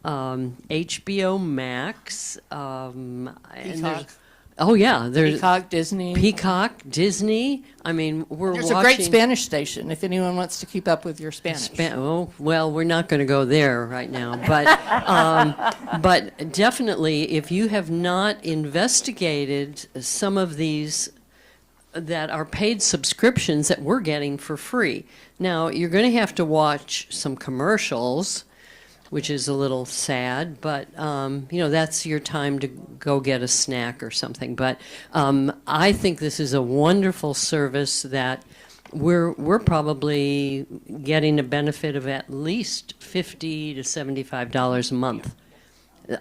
HBO Max, and Peacock. oh yeah, there's Peacock, Disney. Peacock, Disney. I mean, we're There's watching. a great Spanish station if anyone wants to keep up with your Spanish. Oh, well, we're not going to go there right now, but definitely, if you have not investigated some of these that are paid subscriptions that we're getting for free. Now, you're going to have to watch some commercials, which is a little sad, but that's your time to go get a snack or something. But I think this is a wonderful service that we're probably getting a benefit of at least $50 to $75 a month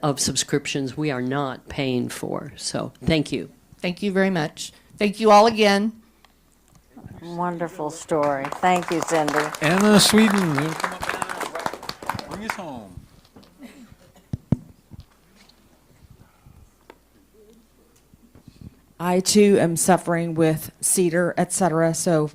of subscriptions we are not paying for. So thank you. Thank you very much. Thank you all again. Wonderful story. Thank you, Cindy. Anna Sweden, you'll come up now. Bring us home. I too am suffering with cedar, etc. So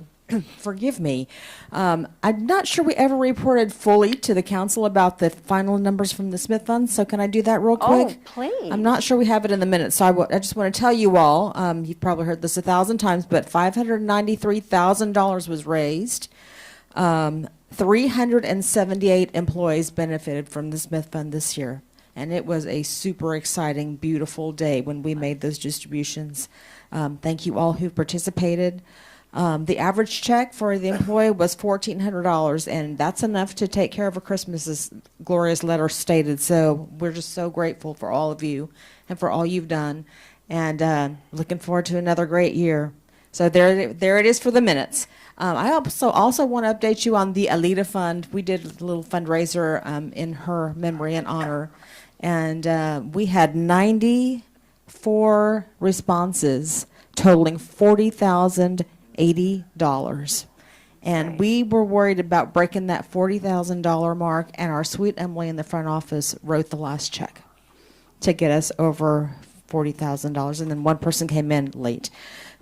forgive me. I'm not sure we ever reported fully to the council about the final numbers from the Smith Fund. So can I do that real quick? Oh, please. I'm not sure we have it in the minutes. So I just want to tell you all, you've probably heard this 1,000 times, but $593,000 was raised. 378 employees benefited from the Smith Fund this year. And it was a super exciting, beautiful day when we made those distributions. Thank you all who participated. The average check for the employee was $1,400, and that's enough to take care of a Christmas, as Gloria's letter stated. So we're just so grateful for all of you and for all you've done, and looking forward to another great year. So there it is for the minutes. I also want to update you on the Alita Fund. We did a little fundraiser in her memory and honor, and we had 94 responses totaling $40,080. And we were worried about breaking that $40,000 mark, and our sweet Emily in the front office wrote the last check to get us over $40,000, and then one person came in late.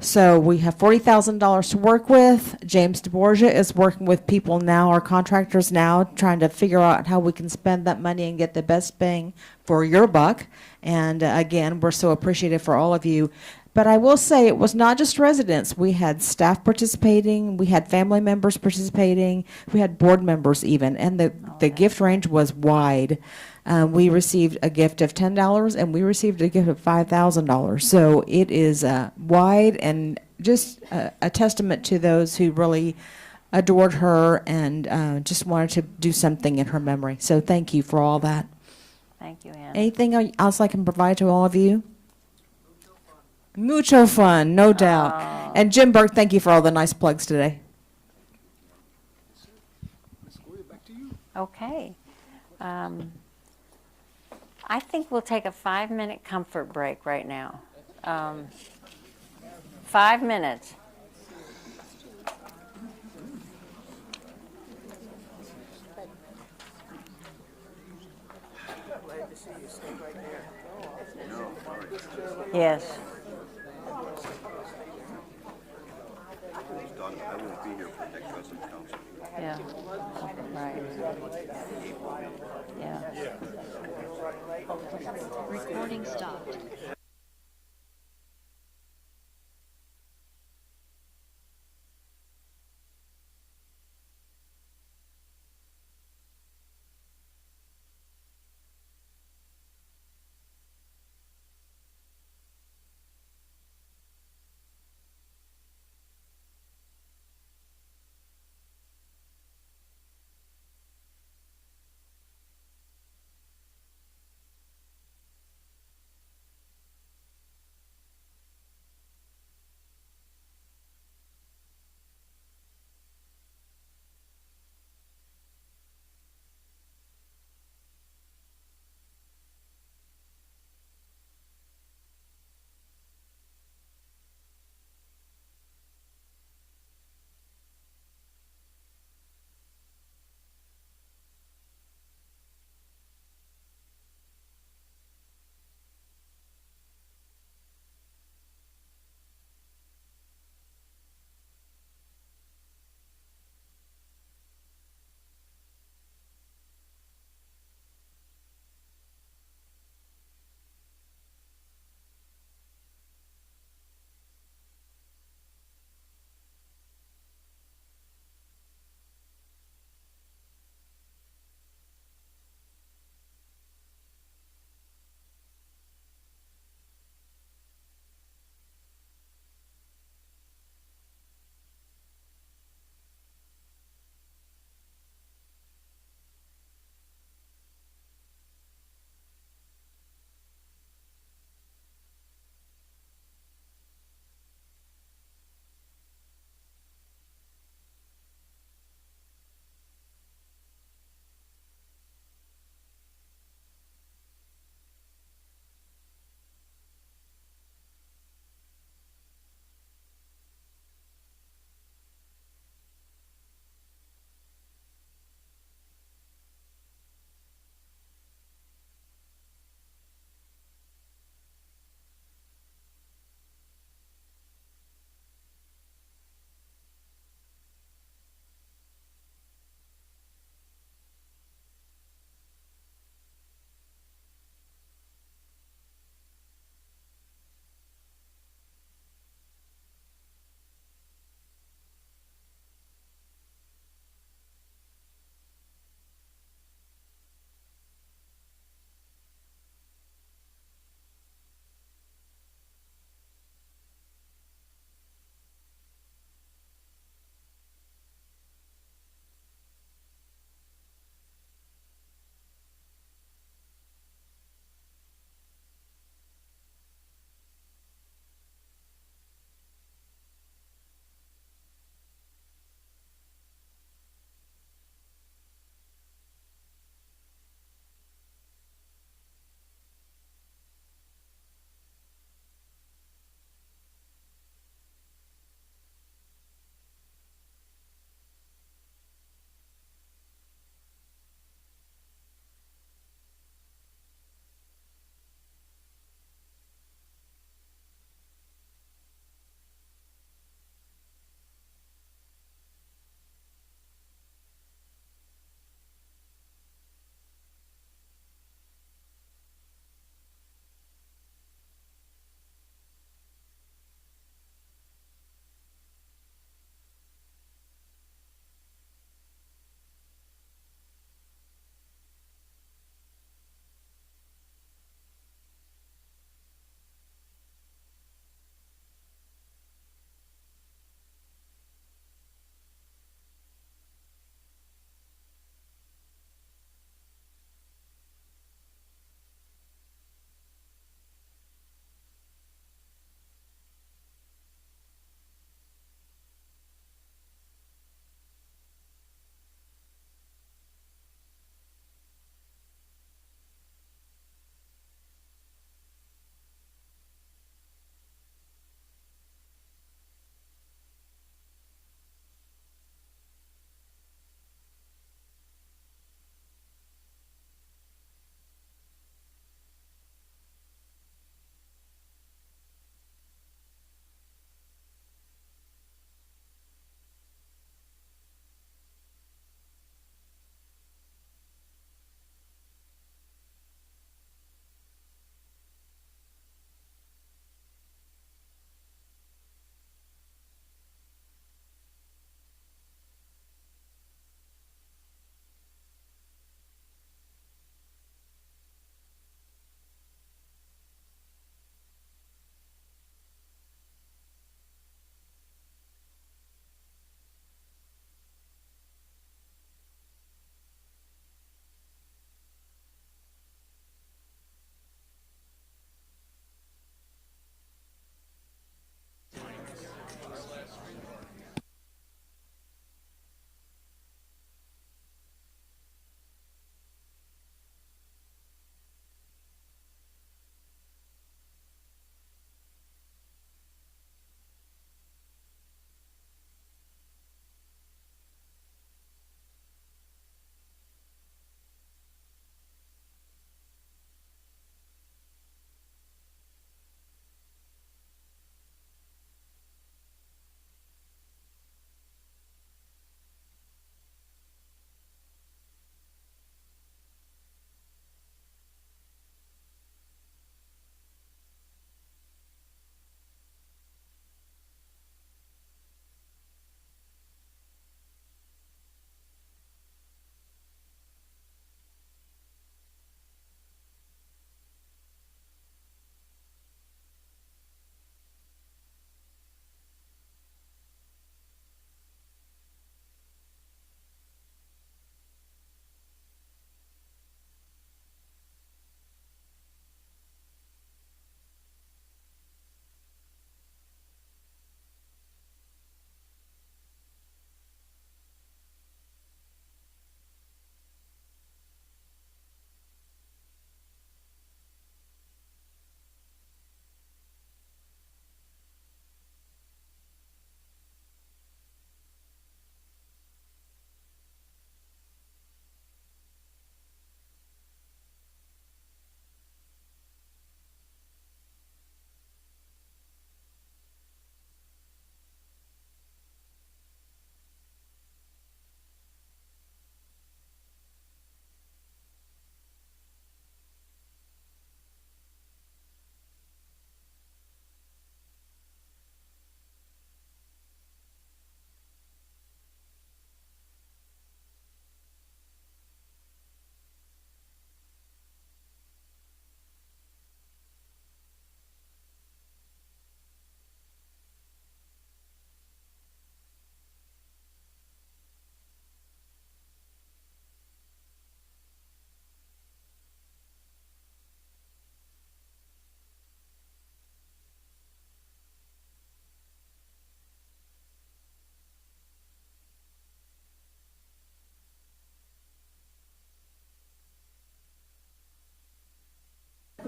So we have $40,000 to work with. James DeBorgia is working with people now, our contractors now, trying to figure out how we can spend that money and get the best bang for your buck. And again, we're so appreciative for all of you. But I will say it was not just residents. We had staff participating. We had family members participating. We had board members even. And the gift range was wide. We received a gift of $10 and we received a gift of $5,000. So it is wide and just a testament to those who really adored her and just wanted to do something in her memory. So thank you for all that. Thank you, Ann. Anything else I can provide to all of you? Mucho fun, no doubt. And Jim Burke, thank you for all the nice plugs today. Okay. I think we'll take a 5-minute comfort break right now. 5 minutes. Yes. I won't be here for next resident council. Yeah. Right. Yeah. Recording stopped.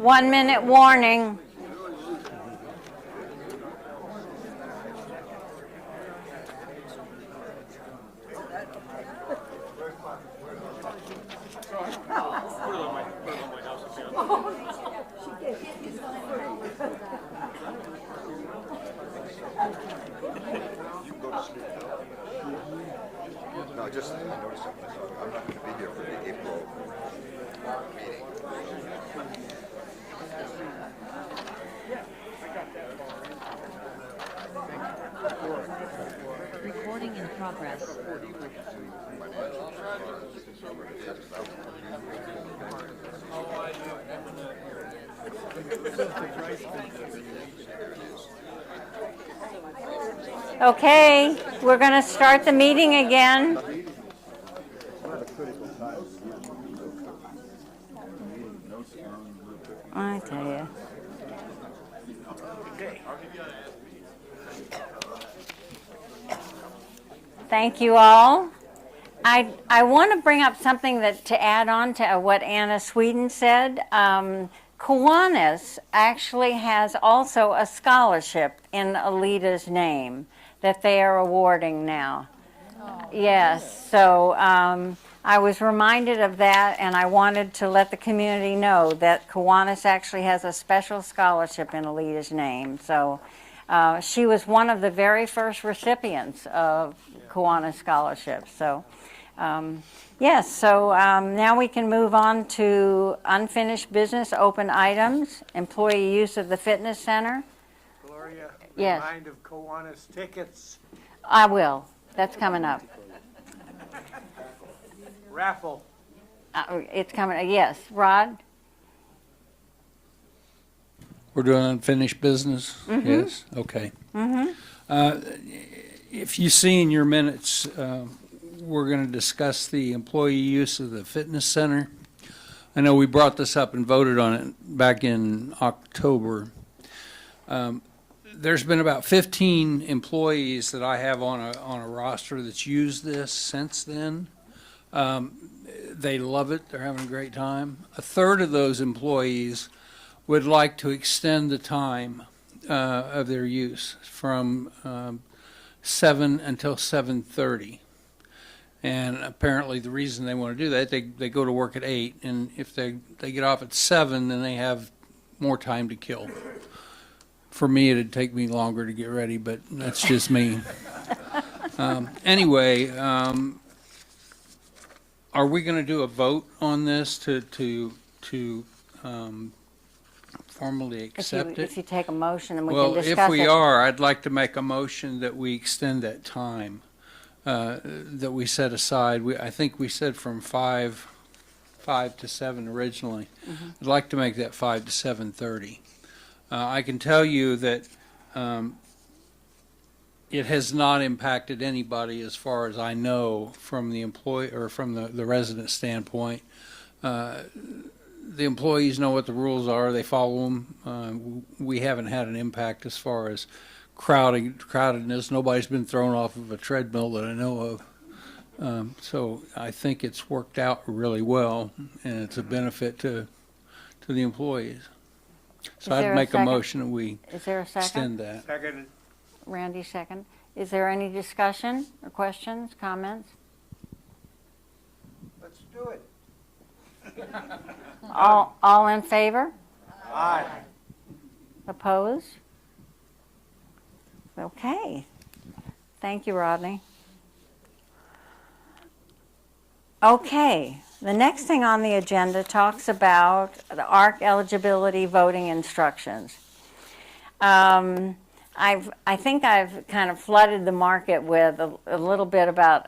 1 minute warning. No, just, I noticed something. I'm not going to be here for the April meeting. Recording in progress. Okay, we're going to start the meeting again. I tell you. Thank you all. I want to bring up something to add on to what Anna Sweden said. Kiwanis actually has also a scholarship in Alita's name that they are awarding now. Yes, so I was reminded of that, and I wanted to let the community know that Kiwanis actually has a special scholarship in Alita's name. So she was one of the very first recipients of Kiwanis scholarships. So yes, so now we can move on to unfinished business, open items, employee use of the fitness center. Gloria, Yes. remind of Kiwanis tickets, I will. That's coming up. raffle. It's coming. Yes, Rod. We're doing unfinished business? Yes, okay. If you see in your minutes, we're going to discuss the employee use of the fitness center. I know we brought this up and voted on it back in October. There's been about 15 employees that I have on a roster that's used this since then. They love it. They're having a great time. A third of those employees would like to extend the time of their use from 7 until 7:30. And apparently the reason they want to do that, they go to work at 8, and if they get off at 7, then they have more time to kill. For me, it'd take me longer to get ready, but that's just me. Anyway, are we going to do a vote on this to formally accept it? If you take a motion and we Well, can discuss it. if we are, I'd like to make a motion that we extend that time that we set aside. I think we said from 5 to 7 originally. I'd like to make that 5 to 7:30. I can tell you that it has not impacted anybody as far as I know from the employee or from the resident standpoint. The employees know what the rules are. They follow them. We haven't had an impact as far as crowdedness. Nobody's been thrown off of a treadmill that I know of. So I think it's worked out really well, and it's a benefit to the employees. So Is there I'd a make a second? motion that we Is there a second? extend that. Second, Randy, second. Is there any discussion or questions, comments? let's do it. All in favor? Aye. Opposed? Okay. Thank you, Rodney. Okay, the next thing on the agenda talks about the ARC eligibility voting instructions. I think I've kind of flooded the market with a little bit about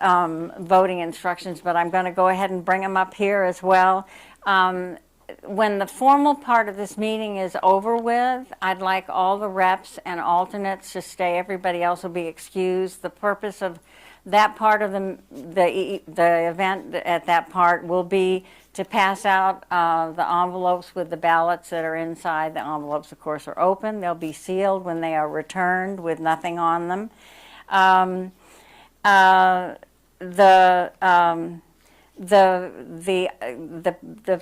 voting instructions, but I'm going to go ahead and bring them up here as well. When the formal part of this meeting is over with, I'd like all the reps and alternates to stay. Everybody else will be excused. The purpose of that part of the event at that part will be to pass out the envelopes with the ballots that are inside. The envelopes, of course, are open. They'll be sealed when they are returned with nothing on them. the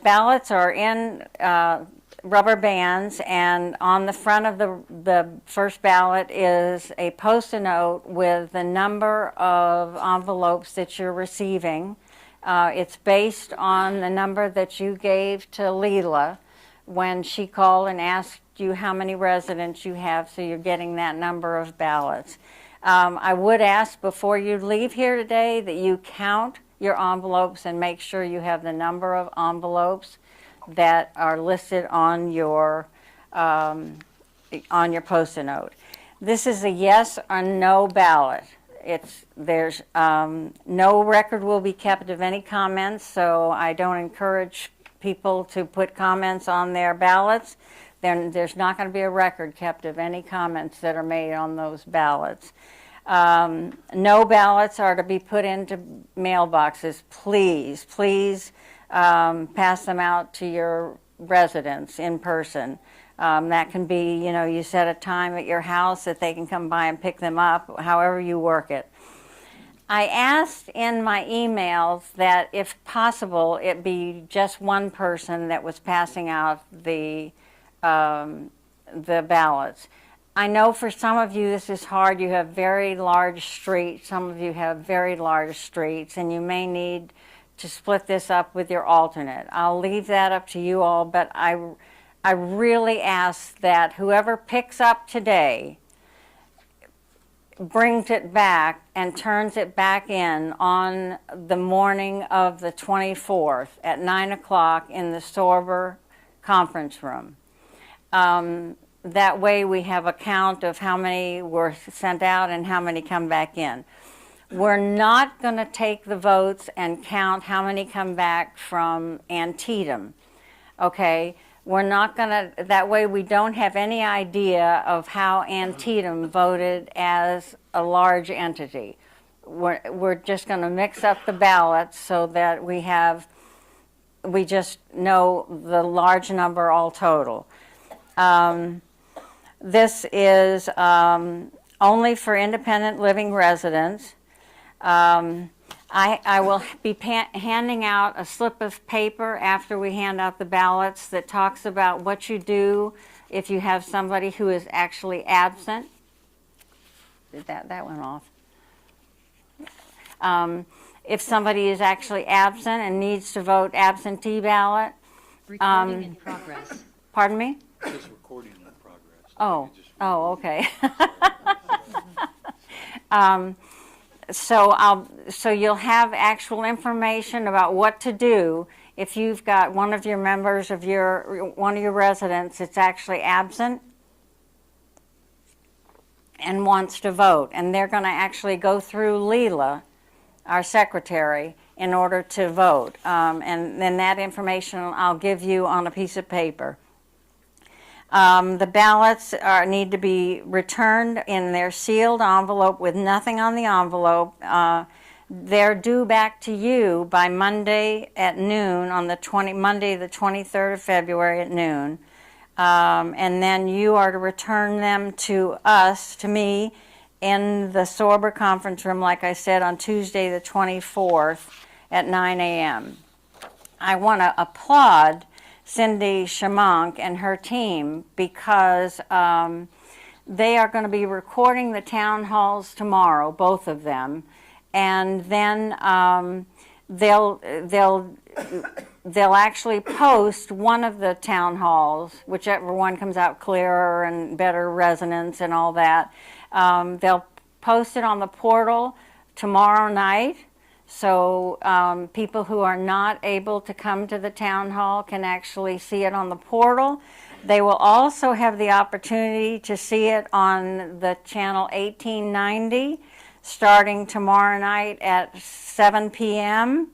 ballots are in rubber bands, and on the front of the first ballot is a Post-it note with the number of envelopes that you're receiving. It's based on the number that you gave to Leela when she called and asked you how many residents you have, so you're getting that number of ballots. I would ask before you leave here today that you count your envelopes and make sure you have the number of envelopes that are listed on your Post-it note. This is a yes or no ballot. There's no record will be kept of any comments, so I don't encourage people to put comments on their ballots. Then there's not going to be a record kept of any comments that are made on those ballots. No ballots are to be put into mailboxes. Please, please pass them out to your residents in person. That can be, you set a time at your house that they can come by and pick them up, however you work it. I asked in my emails that if possible it be just one person that was passing out the ballots. I know for some of you this is hard. You have very large streets. Some of you have very large streets, and you may need to split this up with your alternate. I'll leave that up to you all, but I really ask that whoever picks up today brings it back and turns it back in on the morning of the 24th at 9 o'clock in the Sorber conference room. That way we have a count of how many were sent out and how many come back in. We're not going to take the votes and count how many come back from Antietam, okay? We're not going to, that way we don't have any idea of how Antietam voted as a large entity. We're just going to mix up the ballots so that we just know the large number all total. This is only for independent living residents. I will be handing out a slip of paper after we hand out the ballots that talks about what you do if you have somebody who is actually absent. That went off. If somebody is actually absent and needs to vote absentee ballot. Recording in progress. Pardon me? It's recording in progress. Oh, okay. So you'll have actual information about what to do if you've got one of your members of one of your residents that's actually absent and wants to vote, and they're going to actually go through Leela, our secretary, in order to vote, and then that information I'll give you on a piece of paper. The ballots need to be returned in their sealed envelope with nothing on the envelope. They're due back to you by Monday at noon on Monday the 23rd of February at noon. And then you are to return them to me, in the Sorber conference room, like I said, on Tuesday the 24th at 9 a.m. I want to applaud Cindy Shamonk and her team because they are going to be recording the town halls tomorrow, both of them, and then they'll actually post one of the town halls, whichever one comes out clearer and better resonance and all that. They'll post it on the portal tomorrow night. So people who are not able to come to the town hall can actually see it on the portal. They will also have the opportunity to see it on the channel 1890 starting tomorrow night at 7 p.m.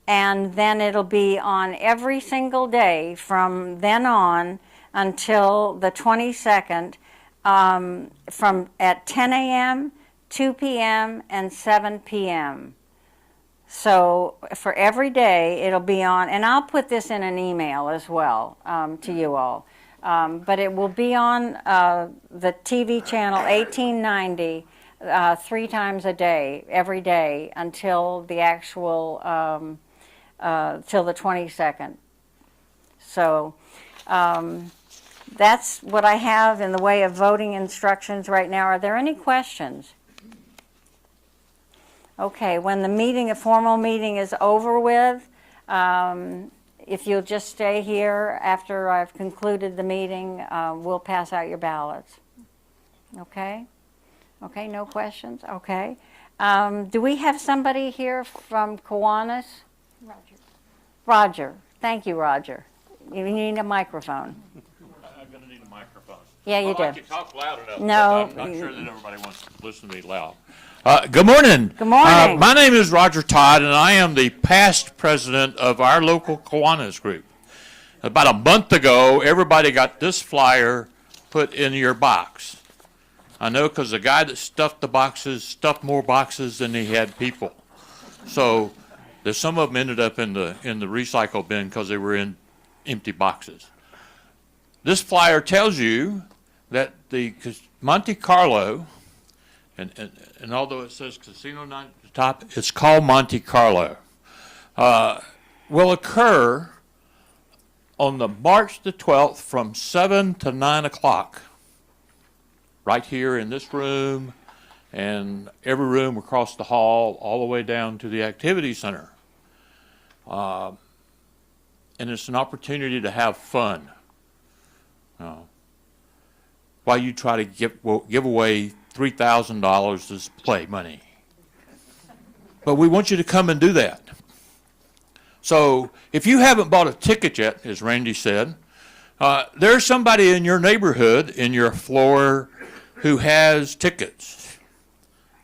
And then it'll be on every single day from then on until the 22nd from at 10 a.m., 2 p.m., and 7 p.m. So for every day, it'll be on, and I'll put this in an email as well to you all. But it will be on the TV channel 1890 3 times a day, every day, until the actual till the 22nd. So that's what I have in the way of voting instructions right now. Are there any questions? Okay, when the meeting, a formal meeting is over with, if you'll just stay here after I've concluded the meeting, we'll pass out your ballots. Okay? Okay, no questions? Okay. Do we have somebody here from Kiwanis? Roger. Roger. Thank you, Roger. You need a microphone. I'm going to need a microphone. Yeah, you Well, I do. can talk loud enough, No, but I'm not you- sure that everybody wants to listen to me loud. Good morning. Good morning. My name is Roger Todd, and I am the past president of our local Kiwanis group. About a month ago, everybody got this flyer put in your box. I know because the guy that stuffed the boxes stuffed more boxes than he had people. So there's some of them ended up in the recycle bin because they were in empty boxes. This flyer tells you that the Monte Carlo, and although it says Casino Night at the top, it's called Monte Carlo, will occur on the March the 12th from 7 to 9 o'clock, right here in this room and every room across the hall, all the way down to the activity center. And it's an opportunity to have fun. While you try to give away $3,000 as play money. But we want you to come and do that. So if you haven't bought a ticket yet, as Randy said, there's somebody in your neighborhood, in your floor, who has tickets.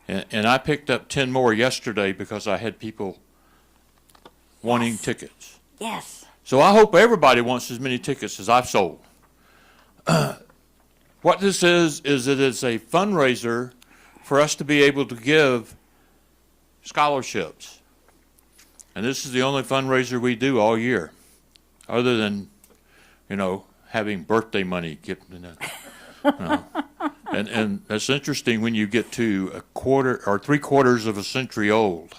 And I picked up 10 more yesterday because I had people wanting tickets. Yes. So I hope everybody wants as many tickets as I've sold. What this is it is a fundraiser for us to be able to give scholarships. And this is the only fundraiser we do all year, other than, having birthday money. And that's interesting when you get to a quarter or 3/4 of a century old.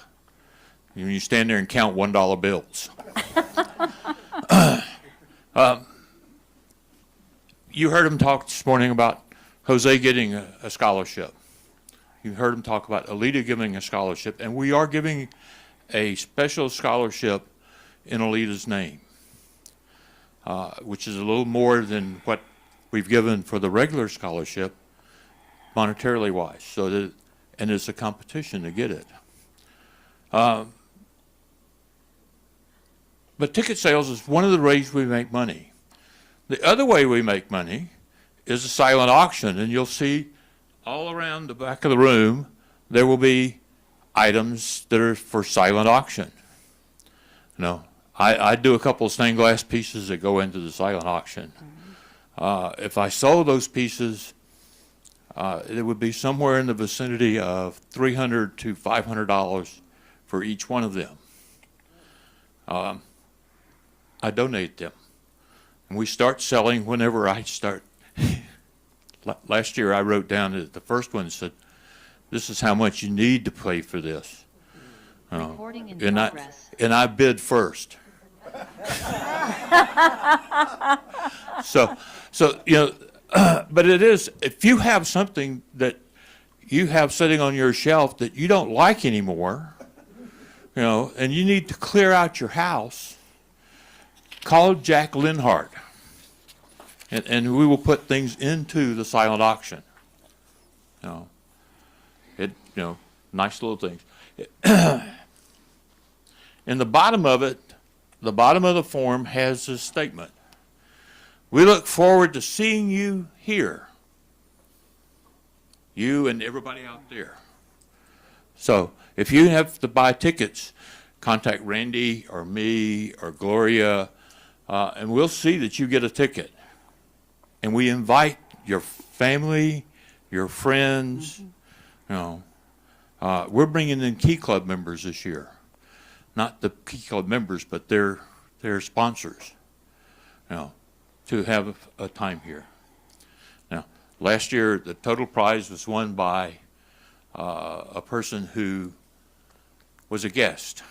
You stand there and count $1 bills. You heard him talk this morning about Jose getting a scholarship. You heard him talk about Alita giving a scholarship, and we are giving a special scholarship in Alita's name, which is a little more than what we've given for the regular scholarship, monetarily wise. And it's a competition to get it. But ticket sales is one of the ways we make money. The other way we make money is a silent auction, and you'll see all around the back of the room there will be items that are for silent auction. I do a couple of stained glass pieces that go into the silent auction. If I sold those pieces, it would be somewhere in the vicinity of $300 to $500 for each one of them. I donate them. And we start selling whenever I start. Last year I wrote down that the first one said, this is how much you need to pay for this. Recording in and progress. I bid first. So but it is, if you have something that you have sitting on your shelf that you don't like anymore, and you need to clear out your house, call Jack Linhart, and we will put things into the silent auction. Nice little things. In the bottom of it, the bottom of the form has this statement. We look forward to seeing you here. You and everybody out there. So if you have to buy tickets, contact Randy or me or Gloria, and we'll see that you get a ticket. And we invite your family, your friends. We're bringing in Key Club members this year. Not the Key Club members, but their sponsors, to have a time here. Now, last year, the total prize was won by a person who was a guest.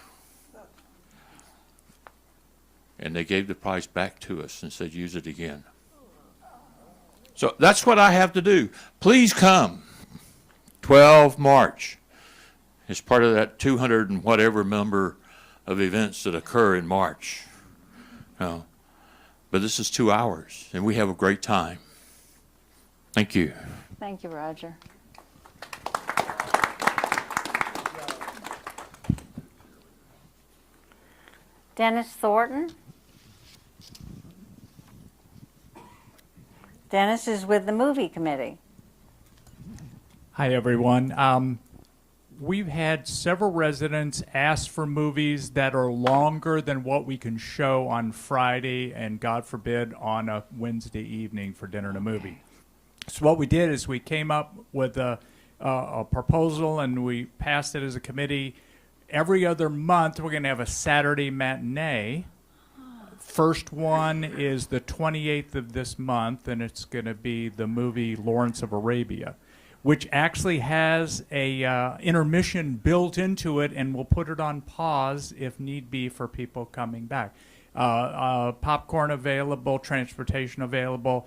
and they gave the prize back to us and said, use it again. So that's what I have to do. Please come. 12 March. It's part of that 200 and whatever number of events that occur in March. No. But this is 2 hours, and we have a great time. Thank you. Thank you, Roger. Dennis Thornton. Dennis is with the movie committee. Hi, everyone. We've had several residents ask for movies that are longer than what we can show on Friday and, God forbid, on a Wednesday evening for dinner and a movie. So what we did is we came up with a proposal and we passed it as a committee. Every other month, we're going to have a Saturday matinee. First one is the 28th of this month, and it's going to be the movie Lawrence of Arabia, which actually has a intermission built into it, and we'll put it on pause if need be for people coming back. Popcorn available, transportation available.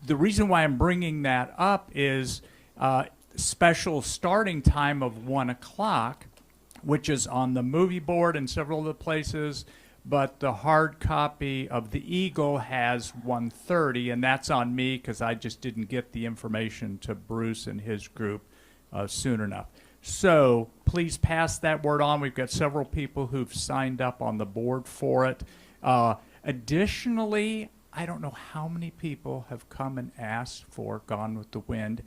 The reason why I'm bringing that up is special starting time of 1 o'clock, which is on the movie board and several other places, but the hard copy of the Eagle has 1:30, and that's on me because I just didn't get the information to Bruce and his group soon enough. So please pass that word on. We've got several people who've signed up on the board for it. Additionally, I don't know how many people have come and asked for Gone with the Wind.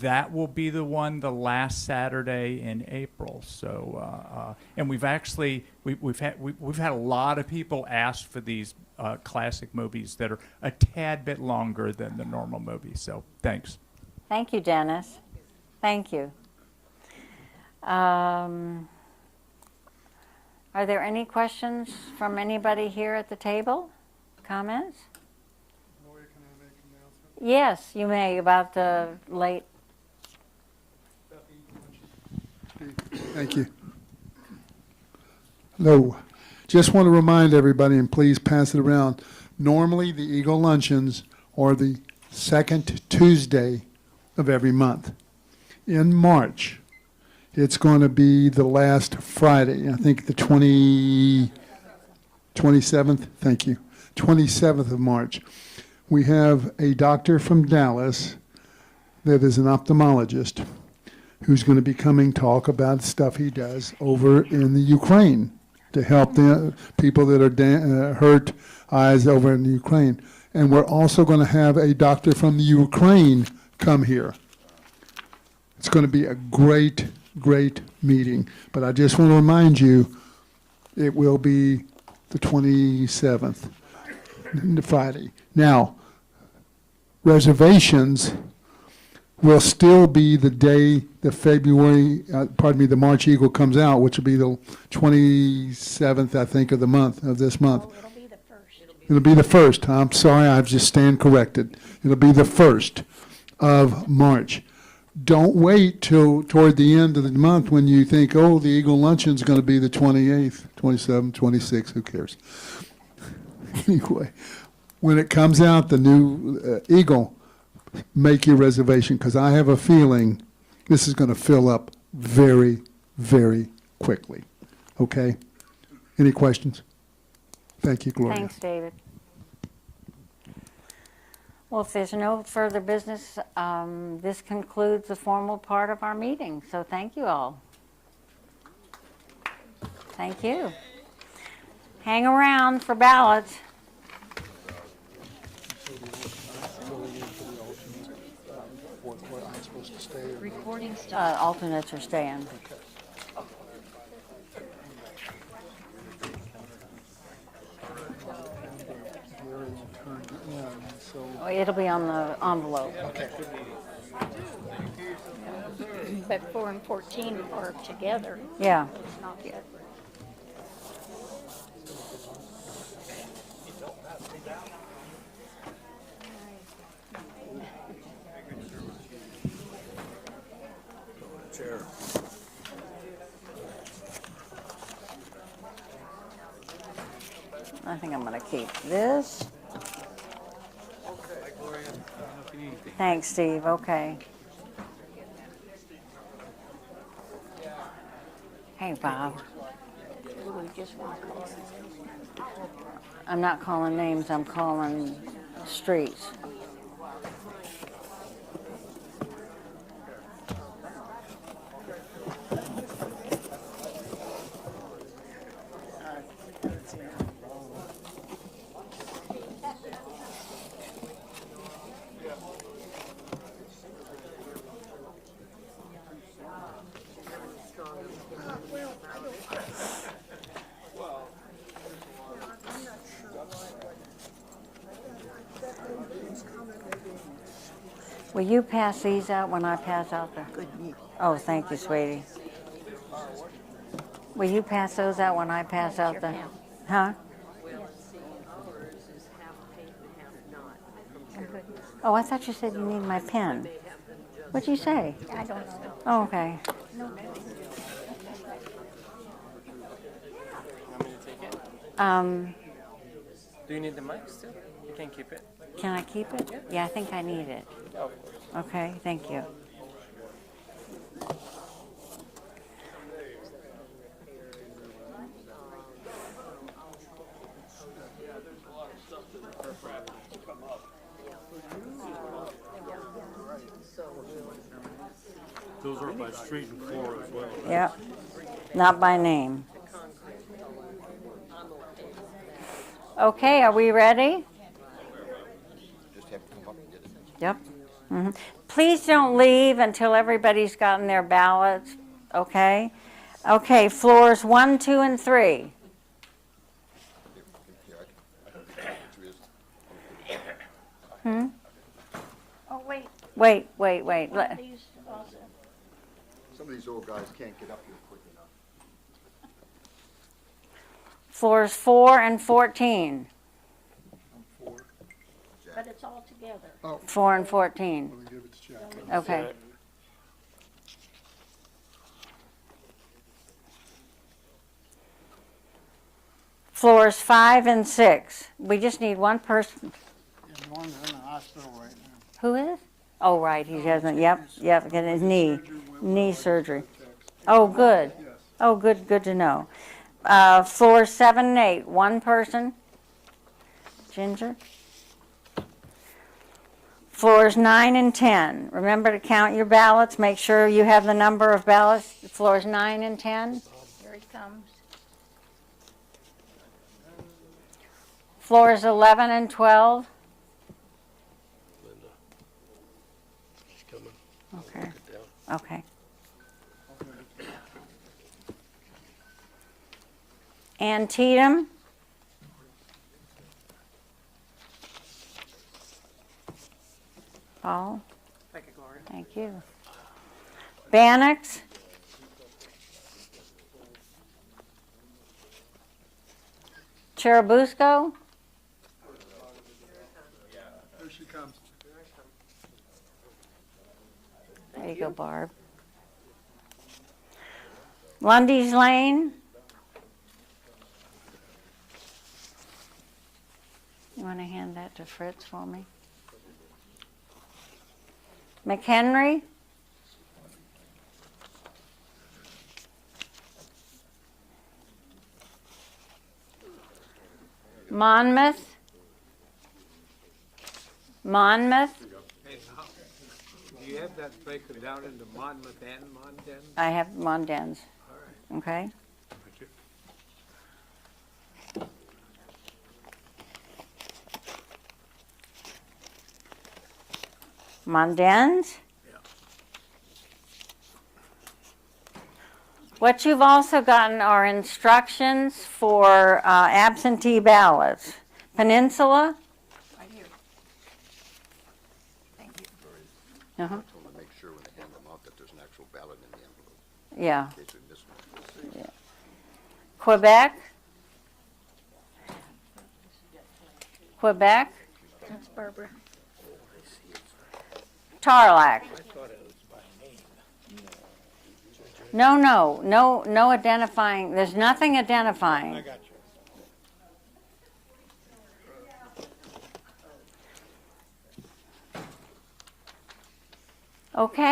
That will be the one the last Saturday in April. So, and we've actually we've had a lot of people ask for these classic movies that are a tad bit longer than the normal movies. So, thanks. Thank you, Dennis. Thank you. Are there any questions from anybody here at the table? Comments? Yes, you may, about the late. Thank you. Hello. Just want to remind everybody, and please pass it around, normally the Eagle Luncheons are the second Tuesday of every month. In March, it's going to be the last Friday, I think the 27th, thank you, 27th of March. We have a doctor from Dallas that is an ophthalmologist who's going to be coming talk about stuff he does over in the Ukraine to help the people that are hurt eyes over in the Ukraine. And we're also going to have a doctor from the Ukraine come here. It's going to be a great, great meeting. But I just want to remind you, it will be the 27th, the Friday. Now, reservations will still be the day the the March Eagle comes out, which will be the 27th, I think, of the month, of this month. Oh, it'll be the first. It'll be the first. I'm sorry, I've just stand corrected. It'll be the 1st of March. Don't wait till toward the end of the month when you think, oh, the Eagle Luncheon's going to be the 28th, 27th, 26th, who cares? Anyway, when it comes out, the new Eagle, make your reservation, because I have a feeling this is going to fill up very, very quickly. Okay? Any questions? Thank you, Gloria. Thanks, David. Well, if there's no further business, this concludes the formal part of our meeting. So thank you all. Thank you. Hang around for ballots. Recording stop. Alternates are staying. Oh, it'll be on the envelope. Okay. But 4 and 14 are together. Yeah. Not yet. I think I'm going to keep this. Thanks, Steve. Okay. Hey, Bob. I'm not calling names, I'm calling streets. Will you pass these out when I pass out the? Oh, thank you, sweetie. Will you pass those out when I pass out the? Huh? Oh, I thought you said you need my pen. What'd you say? I don't know. Oh, okay. Do you need the mic still? You can keep it. Can I keep it? Yeah, I think I need it. Oh. Okay, thank you. Those are by street and floor as well. Yep, not by name. Okay, are we ready? Just have to come up and get it. Yep. Please don't leave until everybody's gotten their ballots, okay? Okay, floors 1, 2, and 3. Hmm? Oh, wait. Wait. Some of these old guys can't get up here quick enough. Floors 4 and 14. But it's all together. 4 and 14. Okay. Floors 5 and 6. We just need one person. One's in the hospital right now. Who is? Oh, right, he hasn't, yep, getting his knee surgery. Oh, good. Oh, good to know. Floors 7 and 8, one person. Ginger. Floors 9 and 10. Remember to count your ballots. Make sure you have the number of ballots. Floors 9 and 10. Here he comes. Floors 11 and 12. Okay. Okay. Antietam. Paul. Thank you, Gloria. Thank you. Bannock's. Cherubusco. Here she comes. There you go, Barb. Lundy's Lane. You want to hand that to Fritz for me? McHenry. Monmouth. Hey, do you have that broken down into Monmouth and Monden? I have Mondens. All right. Okay. Thank you. Mondens. What you've also gotten are instructions for absentee ballots. Peninsula. Right here. Thank you. Uh-huh. I told them to make sure when they hand them out that there's an actual ballot in the envelope. Yeah. In case we miss one. Yeah. Quebec. That's Barbara. Tarlac. No identifying. There's nothing identifying. I got you. Okay?